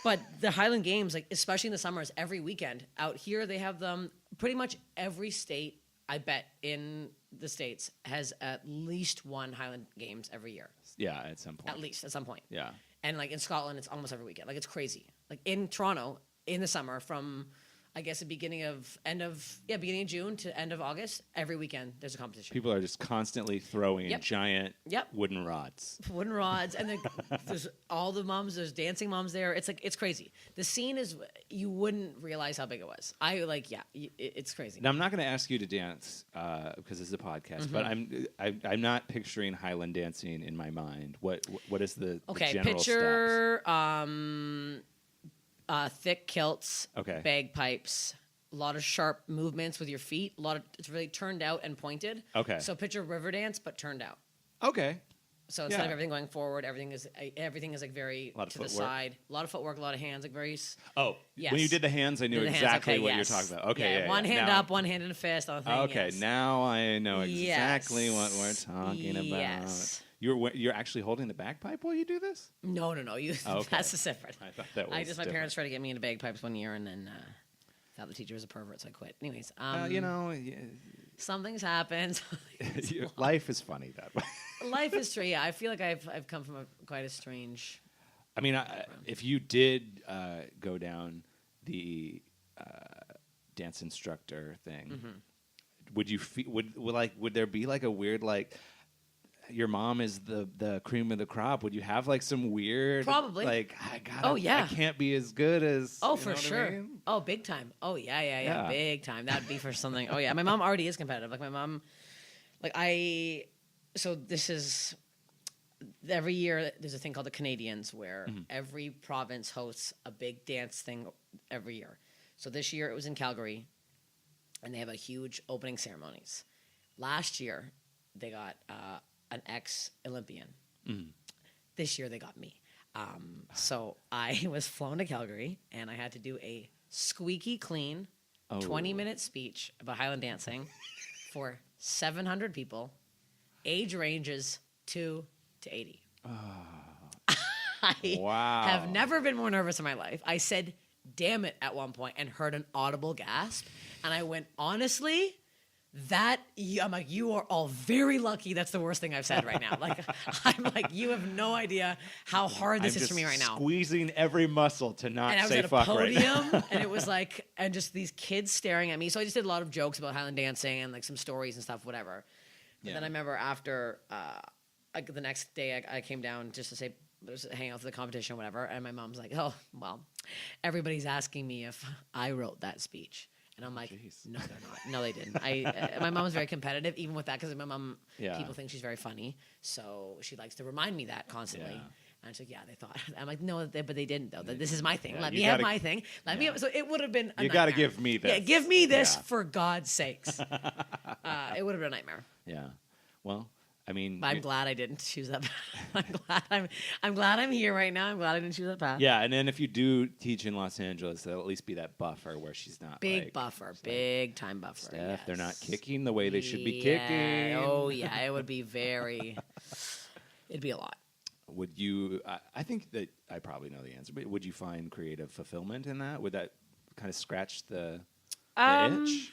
But the Highland Games, like especially in the summers, every weekend out here they have them. Pretty much every state, I bet, in the States has at least one Highland Games every year. Yeah, at some point. At least, at some point. Yeah. And, like, in Scotland, it's almost every weekend. Like, it's crazy. Like, in Toronto, in the summer, from, I guess, the beginning of June to end of August, every weekend there's a competition. People are just constantly throwing giant wooden rods. Wooden rods. And there's all the moms. There's dancing moms there. It's, like, it's crazy. The scene is, you wouldn't realize how big it was. It's crazy. Now, I'm not going to ask you to dance because this is a podcast, but I'm not picturing Highland dancing in my mind. What is the general picture, steps? Thick kilts, bagpipes, a lot of sharp movements with your feet. It's really turned out and pointed. Okay. So picture river dance, but turned out. Okay. So instead of everything going forward, everything is like very to the side. A lot of footwork, a lot of hands, like very. Oh, yes. When you did the hands, I knew exactly what you're talking about. Okay, one hand up, one hand in a fist. On the thing, okay, now I know exactly what we're talking about. Yes. You're actually holding the bagpipe while you do this? No. That's separate. I thought that was my parents tried to get me into bagpipes one year, and then thought the teacher was a pervert, so I quit. Anyways, something's happened. Life is funny that way. Life is true. Yeah, I feel like I've come from quite a strange. I mean, if you did go down the dance instructor thing, would you would there be like a weird like? Your mom is the cream of the crop. Would you have like some weird probably like I can't be as good as for sure. I mean? Oh, big time. Oh yeah, big time. That'd be for something. Oh yeah, my mom already is competitive. Like my mom, so this is every year there's a thing called the Canadians where every province hosts a big dance thing every year. So this year it was in Calgary, and they have a huge opening ceremonies. Last year, they got an ex-Olympian. This year, they got me. So I was flown to Calgary, and I had to do a squeaky clean 20-minute speech about Highland dancing for 700 people, age ranges 2 to 80. I have never been more nervous in my life. I said, damn it, at one point and heard an audible gasp. And I went, honestly, I'm like, you are all very lucky. That's the worst thing I've said right now. Like, I'm like, you have no idea how hard this is for me right now. Squeezing every muscle to not say fuck right now. And I was at a podium, and it was like, and just these kids staring at me. So I just did a lot of jokes about Highland dancing and like some stories and stuff, whatever. Yeah. And then I remember after, like the next day, I came down just to say, hang out for the competition or whatever. And my mom's like, oh, well, everybody's asking me if I wrote that speech. And I'm like, no, they're not. No, they didn't. My mom's very competitive, even with that, because my mom, people think she's very funny. So she likes to remind me that constantly. Yeah. And she's like, yeah, they thought. I'm like, no, but they didn't, though. This is my thing. Let me have my thing. Let me have, so it would have been a You got to give me this. Yeah, give me this for God's sakes. It would have been a nightmare. Yeah. Well, I mean, I'm glad I didn't choose that path. I'm glad I'm here right now. I'm glad I didn't choose that path. Yeah, and then if you do teach in Los Angeles, there'll at least be that buffer where she's not big time buffer. Steph, yes. They're not kicking the way they should be kicking. Oh yeah, it would be it'd be a lot. Would you? I think that I probably know the answer, but would you find creative fulfillment in that? Would that kind of scratch the itch?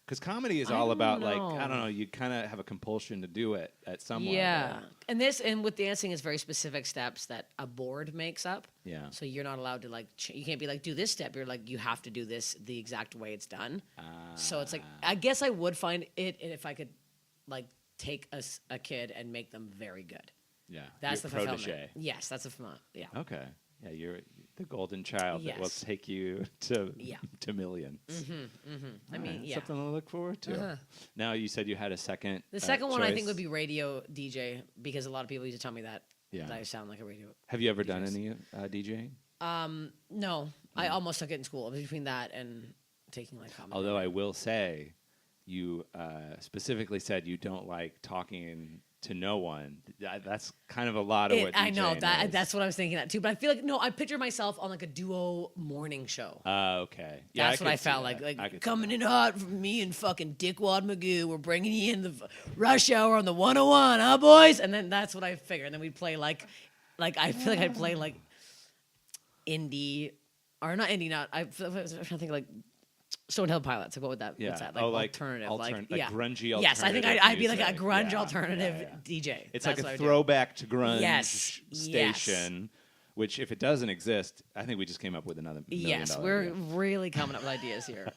Because comedy is all about, like, I don't know, you kind of have a compulsion to do it at some level. Yeah. And with dancing, it's very specific steps that a board makes up. Yeah. So you're not allowed to, like, you can't be like, do this step. You're like, you have to do this the exact way it's done. So it's like, I guess I would find it if I could, like, take a kid and make them very good. Yeah. That's the fulfillment. Protege. Yes, that's the fulfillment. Yeah. Okay. Yeah, you're the golden child that will take you to millions. I mean, something to look forward to. Now, you said you had a second. The second one, I think, would be radio DJ, because a lot of people used to tell me that I sound like a radio. Have you ever done any DJing? No, I almost took it in school. Between that and taking like comedy. Although I will say, you specifically said you don't like talking to no one. That's kind of a lot of what DJing I know that. is. That's what I was thinking that too. But I feel like I picture myself on like a duo morning show. Okay. Yeah, that's what I felt like. Like coming in hot from me and fucking Dickwad Magoo. We're bringing you in the rush hour on the 101, huh, boys? And then that's what I figured. And then we'd play like I feel like I'd play like indie or not indie. Not I feel like I was trying to think like Stone Hill Pilots. Like what would that? Yeah. What's that? Like alternative. Like grungy alternative. Yes, I think I'd be like a grunge alternative DJ. It's like a throwback to grunge station. Which, if it doesn't exist, I think we just came up with another $1 million Yes, we're really coming up with ideas here.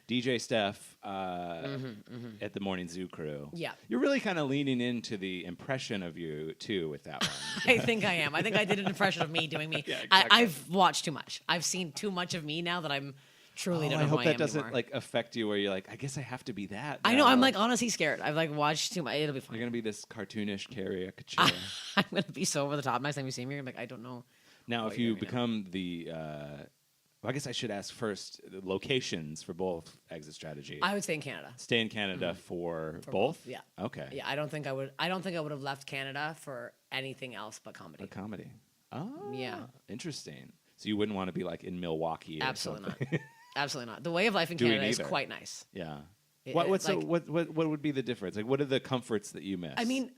DJ Steph at the Morning Zoo Crew. Yeah. You're really kind of leaning into the impression of you, too, with that one. I think I am. I think I did an impression of me doing me. Yeah, exactly. I've watched too much. I've seen too much of me now that I'm truly don't know I hope who that I am doesn't anymore. like affect you where you're like, I guess I have to be that. I know. I'm like honestly scared. I've like watched too much. It'll be fine. You're going to be this cartoonish caricature. I'm going to be so over the top next time you see me. I'm like, I don't know. Now, if you become the, well, I guess I should ask first the locations for both Exit Strategy. I would stay in Canada. Stay in Canada for both? Yeah. Okay. Yeah, I don't think I would have left Canada for anything else but comedy. But comedy. Oh. Yeah. Interesting. So you wouldn't want to be like in Milwaukee or Absolutely something. not. Absolutely not. The way of life in Canada is quite nice. Yeah. What would be the difference? Like, what are the comforts that you miss? I mean,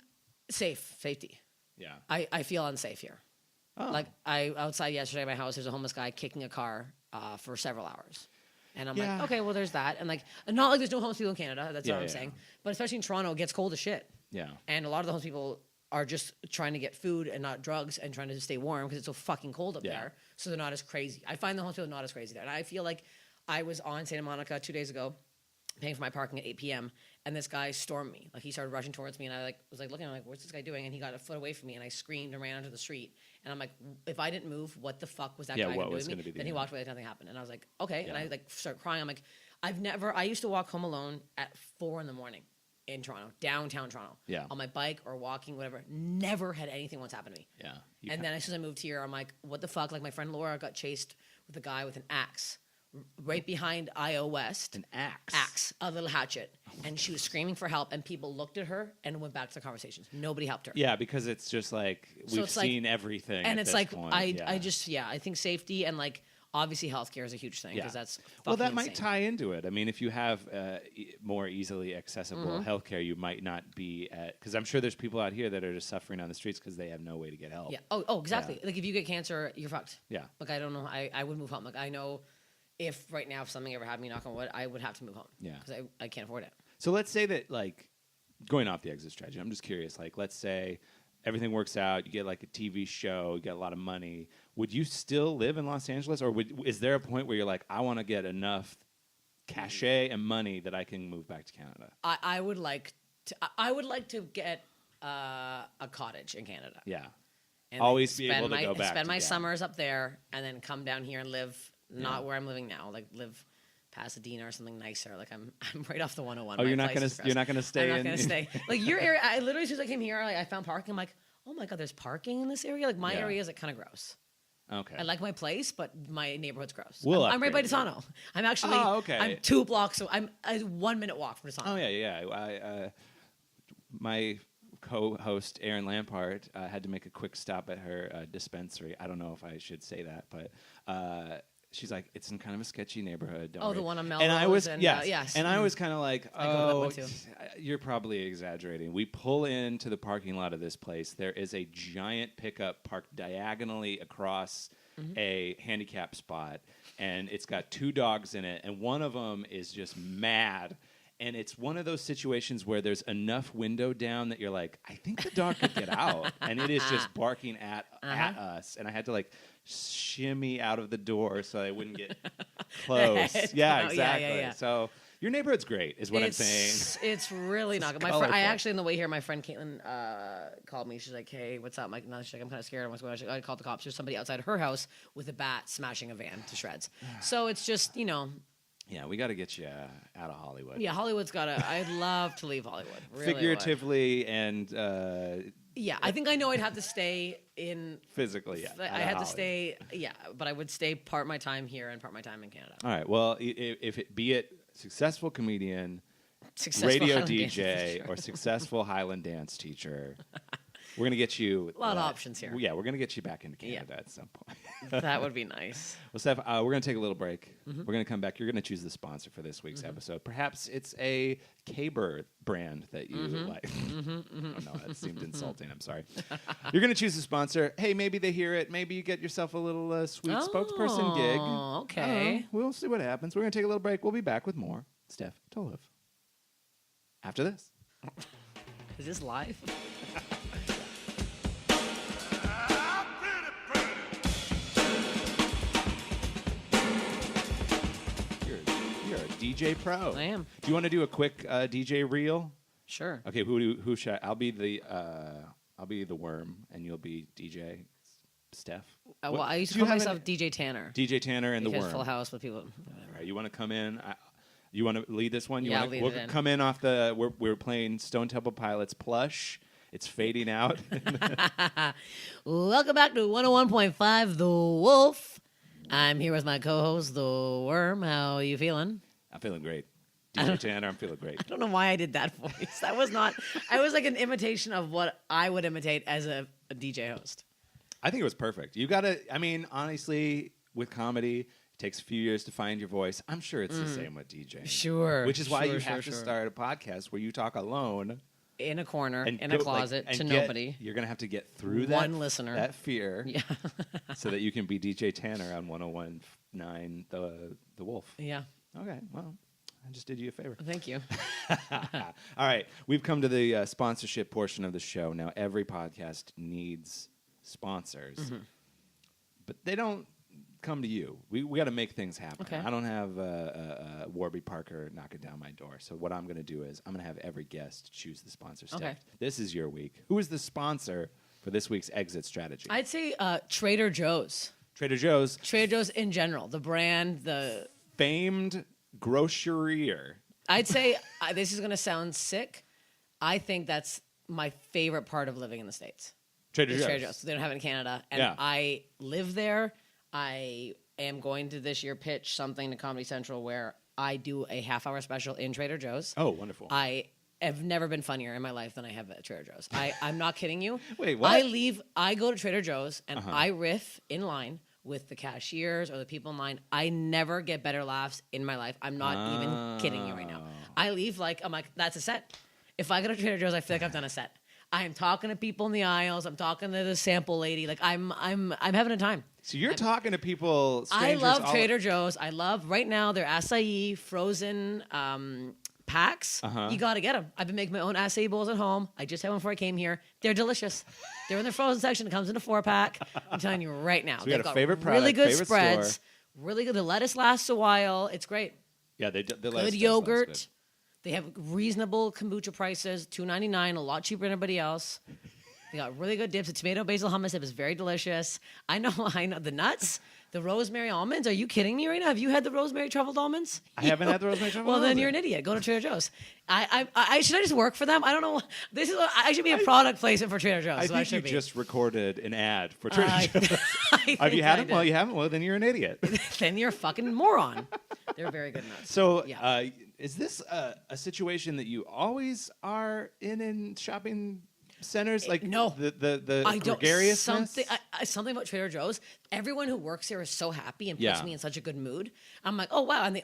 safety. Yeah. I feel unsafe here. Oh. Like outside yesterday at my house, there's a homeless guy kicking a car for several hours. And I'm like, okay, well, there's that. And like, not like there's no homeless people in Canada. That's what I'm saying. But especially in Toronto, it gets cold as shit. Yeah. And a lot of the homeless people are just trying to get food and not drugs and trying to stay warm because it's so fucking cold up there. So they're not as crazy. I find the homeless people not as crazy there. And I feel like I was on Santa Monica 2 days ago paying for my parking at 8 p.m. and this guy stormed me. Like, he started rushing towards me, and I was looking, I'm like, what's this guy doing? And he got a foot away from me, and I screamed and ran onto the street. And I'm like, if I didn't move, what the fuck was that guy doing to me? Then he walked away, like nothing happened. And I was like, okay. And I start crying. I'm like, I used to walk home alone at 4 a.m. in Toronto, downtown Toronto. Yeah. On my bike or walking, whatever. Never had anything once happen to me. Yeah. And then as soon as I moved here, I'm like, what the fuck? Like, my friend Laura got chased with a guy with an axe right behind I.O. West. An axe. Axe, a little hatchet. And she was screaming for help, and people looked at her and went back to the conversations. Nobody helped her. Yeah, because it's just like we've seen everything. And at it's this like point. I think safety and like obviously healthcare is a huge thing because that's that might insane. tie into it. I mean, if you have more easily accessible healthcare, you might not be at because I'm sure there's people out here that are just suffering on the streets because they have no way to get help. Yeah. Oh, exactly. Yeah. Like if you get cancer, you're fucked. Yeah. Like I don't know. I would move home. Like I know if right now if something ever happened, knock on wood, I would have to move home. Yeah. Because I can't afford it. So let's say that like going off the exit strategy, I'm just curious. Like let's say everything works out, you get like a TV show, you get a lot of money. Would you still live in Los Angeles, or is there a point where you're like, I want to get enough cachet and money that I can move back to Canada? I would like to get a cottage in Canada. Yeah, and always be able to go back. Spend my summers up there, and then come down here and live not where I'm living now. Like live Pasadena or something nicer. Like I'm right off the 101. Oh, you're not gonna stay. I'm not gonna stay. Like your area. I literally as soon as I came here, I found parking. I'm like, oh my god, there's parking in this area. Like my area is like kind of gross. Okay. I like my place, but my neighborhood's gross. I'm right by Desano. I'm actually. Oh, okay. I'm 2 blocks. So I'm a 1 minute walk from Desano. Oh yeah. My co-host Erin Lampart had to make a quick stop at her dispensary. I don't know if I should say that, but she's like, it's in kind of a sketchy neighborhood. Don't worry. The one on Melrose. And I was yes. And I was kind of like, too. You're probably exaggerating. We pull into the parking lot of this place. There is a giant pickup parked diagonally across a handicap spot, and it's got 2 dogs in it, and one of them is just mad. And it's one of those situations where there's enough window down that you're like, I think the dog could get out. And it is just barking at us. And I had to like shimmy out of the door so I wouldn't get close. Yeah, exactly. Yeah. So your neighborhood's great is what I'm saying. It's really not good. I actually, on the way here, my friend Caitlin called me. She's like, hey, what's up? She's like, I'm kind of scared. What's going on? I called the cops. There's somebody outside her house with a bat smashing a van to shreds. So it's just, Yeah, we got to get you out of Hollywood. Yeah, Hollywood's got to. I'd love to leave Hollywood. Really figuratively and. Yeah, I think I know I'd have to stay in. Physically, yeah. I had to stay, but I would stay part of my time here and part of my time in Canada. All right. Well, if it be it successful comedian, radio Highland DJ, or successful Highland dance teacher. We're going to get you... A lot of options here. Yeah, we're going to get you back into Canada at some point. That would be nice. Well, Steph, we're going to take a little break. We're going to come back. You're going to choose the sponsor for this week's episode. Perhaps it's a K-Bird brand that you like. Oh, no, that seemed insulting. I'm sorry. You're going to choose the sponsor. Hey, maybe they hear it. Maybe you get yourself a little sweet spokesperson gig. Okay. We'll see what happens. We're going to take a little break. We'll be back with more Steph Tolev. After this. Is this live? DJ Pro. I am. Do you want to do a quick DJ reel? Sure. Okay. Who should I'll be the worm, and you'll be DJ Steph. Well, I used to call myself DJ Tanner. DJ Tanner and the worm. Full House with people. All right. You want to come in? You want to lead this one? We'll come in off the. We're playing Stone Temple Pilots Plush. It's fading out. Welcome back to 101.5 The Wolf. I'm here with my co-host, The Worm. How are you feeling? I'm feeling great. DJ Tanner, I'm feeling great. I don't know why I did that voice. That was not... I was like an imitation of what I would imitate as a DJ host. I think it was perfect. You got to... I mean, honestly, with comedy, it takes a few years to find your voice. I'm sure it's the same with DJing. Sure. Which is why you have to start a podcast where you talk alone... in a corner, in a closet, to nobody. You're going to have to get through one listener. That fear so that you can be DJ Tanner on 101.9 The Wolf. Yeah. Okay, well, I just did you a favor. Thank you. All right, we've come to the sponsorship portion of the show. Now, every podcast needs sponsors, but they don't come to you. We got to make things happen. Okay. I don't have Warby Parker knocking down my door. So what I'm going to do is I'm going to have every guest choose the sponsor. Okay. This is your week. Who is the sponsor for this week's exit strategy? I'd say Trader Joe's. Trader Joe's. Trader Joe's in general. The brand, the... famed grocerier. I'd say, this is going to sound sick, I think that's my favorite part of living in the States. Trader Joe's. Trader Joe's. They don't have it in Canada. And I live there. I am going to this year pitch something to Comedy Central where I do a half-hour special in Trader Joe's. Oh, wonderful. I have never been funnier in my life than I have at Trader Joe's. I'm not kidding you. Wait, what? I go to Trader Joe's, and I riff in line with the cashiers or the people in line. I never get better laughs in my life. I'm not even kidding you right now. I leave I'm like, that's a set. If I go to Trader Joe's, I feel like I've done a set. I am talking to people in the aisles. I'm talking to the sample lady. Like I'm having a time. So you're talking to people, strangers. I love Trader Joe's. I love right now their acai frozen packs. You got to get them. I've been making my own acai bowls at home. I just had one before I came here. They're delicious. They're in the frozen section. It comes in a 4-pack. I'm telling you right now. So we got a favorite product, really good favorite spreads. store. Really good. The lettuce lasts a while. It's great. Yeah, the lettuce Good yogurt. They have reasonable kombucha prices. $2.99, a lot cheaper than everybody else. They got really good dips. The tomato basil hummus dip is very delicious. I know. The nuts, the rosemary almonds. Are you kidding me right now? Have you had the rosemary truffled almonds? I haven't had the rosemary truffled almonds. Well, then you're an idiot. Go to Trader Joe's. Should I just work for them? I don't know. I should be a product placement for Trader Joe's. I think you just recorded an ad for Trader Joe's. Have you had them? Well, you haven't. Well, then you're an idiot. Then you're a fucking moron. They're very good nuts. So, is this a situation that you always are in shopping centers? Like no, the I don't, gregariousness? Something about Trader Joe's. Everyone who works here is so happy and puts me in such a good mood. I'm like, oh wow, and they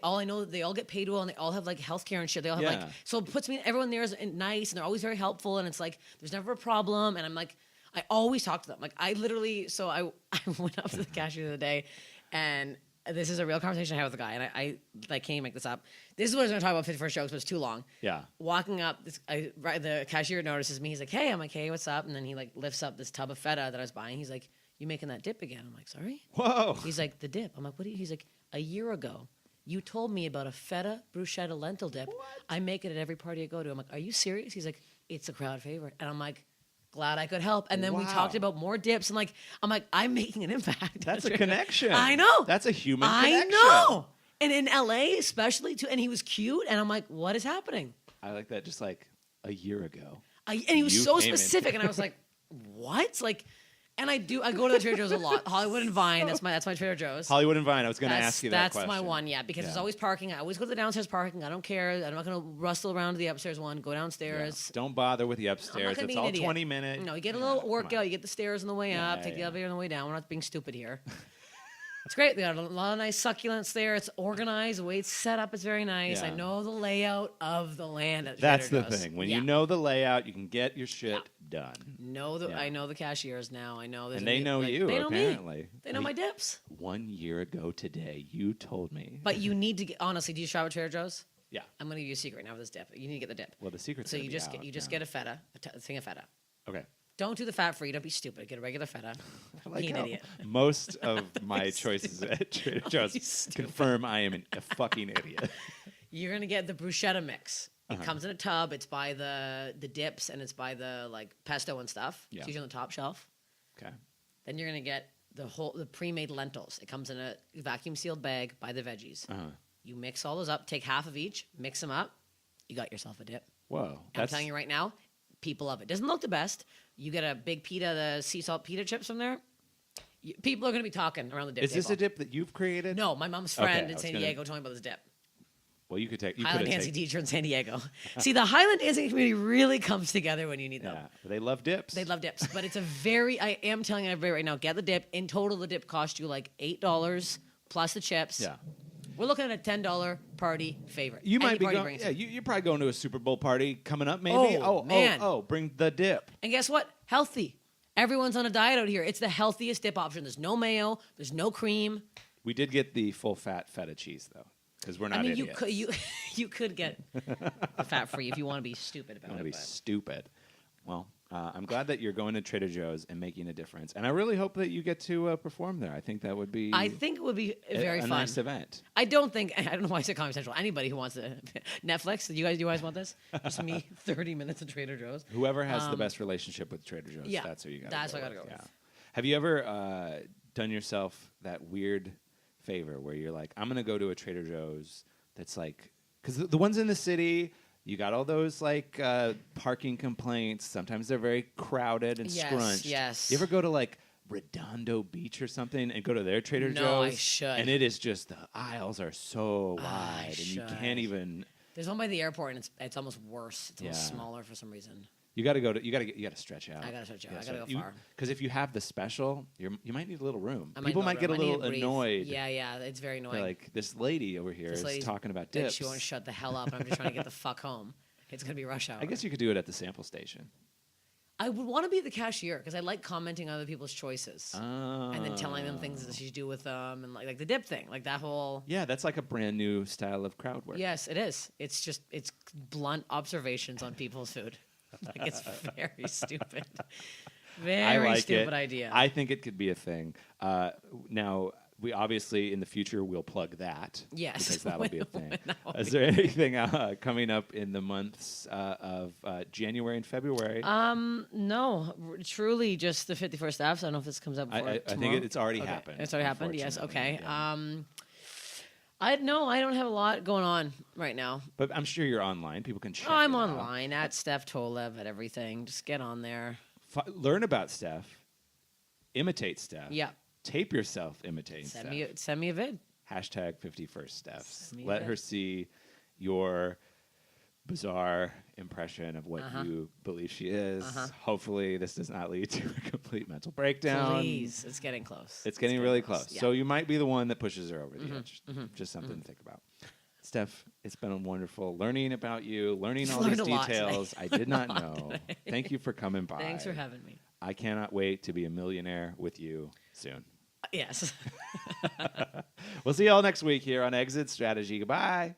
all get paid well, and they all have like healthcare and shit. They all have so it puts me. Everyone there is nice, and they're always very helpful, and it's like there's never a problem. And I'm like, I always talk to them. Like I literally, so I went up to the cashier the other day, and this is a real conversation I had with a guy, and I can't make this up. This is what I was going to talk about 51st jokes, but it's too long. Yeah. Walking up, the cashier notices me. He's like, hey. I'm like, hey, what's up? And then he like lifts up this tub of feta that I was buying. He's like, you making that dip again? I'm like, sorry? Whoa. He's like, the dip. I'm like, what? He's like, a year ago, you told me about a feta bruschetta lentil dip. What? I make it at every party I go to. I'm like, are you serious? He's like, it's a crowd favorite. And I'm like, glad I could help. And then we talked about more dips. And I'm like, I'm making an impact. That's a connection. I know. That's a human connection. I know. And in LA, especially too, and he was cute. And I'm like, what is happening? I like that. Just like a year ago. And he was so specific. And I was like, what? Like, and I go to the Trader Joe's a lot. Hollywood and Vine. That's my Trader Joe's. Hollywood and Vine. I was going to ask you that that's question. That's my one, because there's always parking. I always go to the downstairs parking. I don't care. I'm not going to rustle around to the upstairs one. Go downstairs. Yeah. Don't bother with the upstairs. It's all 20 minutes. No, you get a little workout. You get the stairs on the way up. Take the elevator on the way down. We're not being stupid here. It's great. They got a lot of nice succulents there. It's organized. The way it's set up is very nice. I know the layout of the land at That's Trader the Joe's. thing. When you know the layout, you can get your shit done. I know the cashiers now. I know. And they know you, they know apparently. Me. They know my dips. 1 year ago today, you told me. But you need to get, honestly, do you shop at Trader Joe's? Yeah. I'm going to give you a secret now with this dip. You need to get the dip. Well, the secret's so you just get a feta, a thing of feta. Okay. Don't do the fat free. Don't be stupid. Get a regular feta. Like Be an idiot. Most of my choices at Trader Joe's confirm I am a fucking idiot. You're gonna get the bruschetta mix. It comes in a tub. It's by the dips and it's by the like pesto and stuff. Yeah. It's usually on the top shelf. Okay. Then you're gonna get the pre-made lentils. It comes in a vacuum sealed bag by the veggies. You mix all those up. Take half of each. Mix them up. You got yourself a dip. Whoa. I'm telling you right now, people love it. Doesn't look the best. You get a big pita, the sea salt pita chips from there. People are going to be talking around the dip. Is this a dip that you've created? No, my mom's friend in San Diego told me about this dip. Well, you could take Highland dancing teacher in San Diego. See, the Highland dancing community really comes together when you need them. Yeah, they love dips. They love dips, but it's I am telling everybody right now, get the dip. In total, the dip cost you like $8 plus the chips. Yeah. We're looking at a $10 party favorite. You might be going. Yeah, you're probably going to a Super Bowl party coming up. Maybe. Man. Bring the dip. And guess what? Healthy. Everyone's on a diet out here. It's the healthiest dip option. There's no mayo. There's no cream. We did get the full fat feta cheese though, because we're not idiots. You could get the fat free if you want to be stupid about it. Be stupid. Well, I'm glad that you're going to Trader Joe's and making a difference, and I really hope that you get to perform there. I think that would be. I think it would be very fun. A nice event. I don't know why I said Comedy Central. Anybody who wants to Netflix, you guys want this? Just me, 30 minutes of Trader Joe's. Whoever has the best relationship with Trader Joe's, that's who you got. That's what I got to go with. Yeah. Have you ever done yourself that weird favor where you're like, I'm going to go to a Trader Joe's that's like, because the ones in the city. You got all those like parking complaints. Sometimes they're very crowded and scrunched. Yes. You ever go to like Redondo Beach or something and go to their Trader Joe's. No, I should. And it is just, the aisles are so wide and you can't even. There's one by the airport and it's almost worse. It's almost smaller for some reason. You got to stretch out. I got to stretch out. I got to go far. Because if you have the special, you might need a little room. I People might get a little annoyed. Yeah, it's very annoying. They're like, this lady over here is talking about dips. She won't shut the hell up. I'm just trying to get the fuck home. It's going to be rush hour. I guess you could do it at the sample station. I would want to be the cashier because I like commenting on other people's choices and then telling them things that you do with them and like the dip thing, like that whole. Yeah, that's like a brand new style of crowd work. Yes, it is. It's blunt observations on people's food. Like it's very stupid. Very stupid idea. I think it could be a thing. Now, we obviously in the future will plug that. Yes, because that'll be a thing. Is there anything coming up in the months of January and February? No, really just the 51st Fs. I don't know if this comes up before I think it's already happened. It's already happened. Yes. Okay. Yeah. I don't have a lot going on right now. But I'm sure you're online. People can check. I'm online at Steph Tolev at everything. Just get on there. Learn about Steph. Imitate Steph. Yeah. Tape yourself imitating Steph. Send me a vid. Hashtag 51st Stephs. Let her see your bizarre impression of what you believe she is. Hopefully this does not lead to a complete mental breakdown. Please. It's getting close. It's getting really close. Yeah. So you might be the one that pushes her over the edge. Just something to think about. Steph, it's been wonderful learning about you, learning all these details I did not know. Thank you for coming by. Thanks for having me. I cannot wait to be a millionaire with you soon. Yes. We'll see you all next week here on Exit Strategy. Goodbye.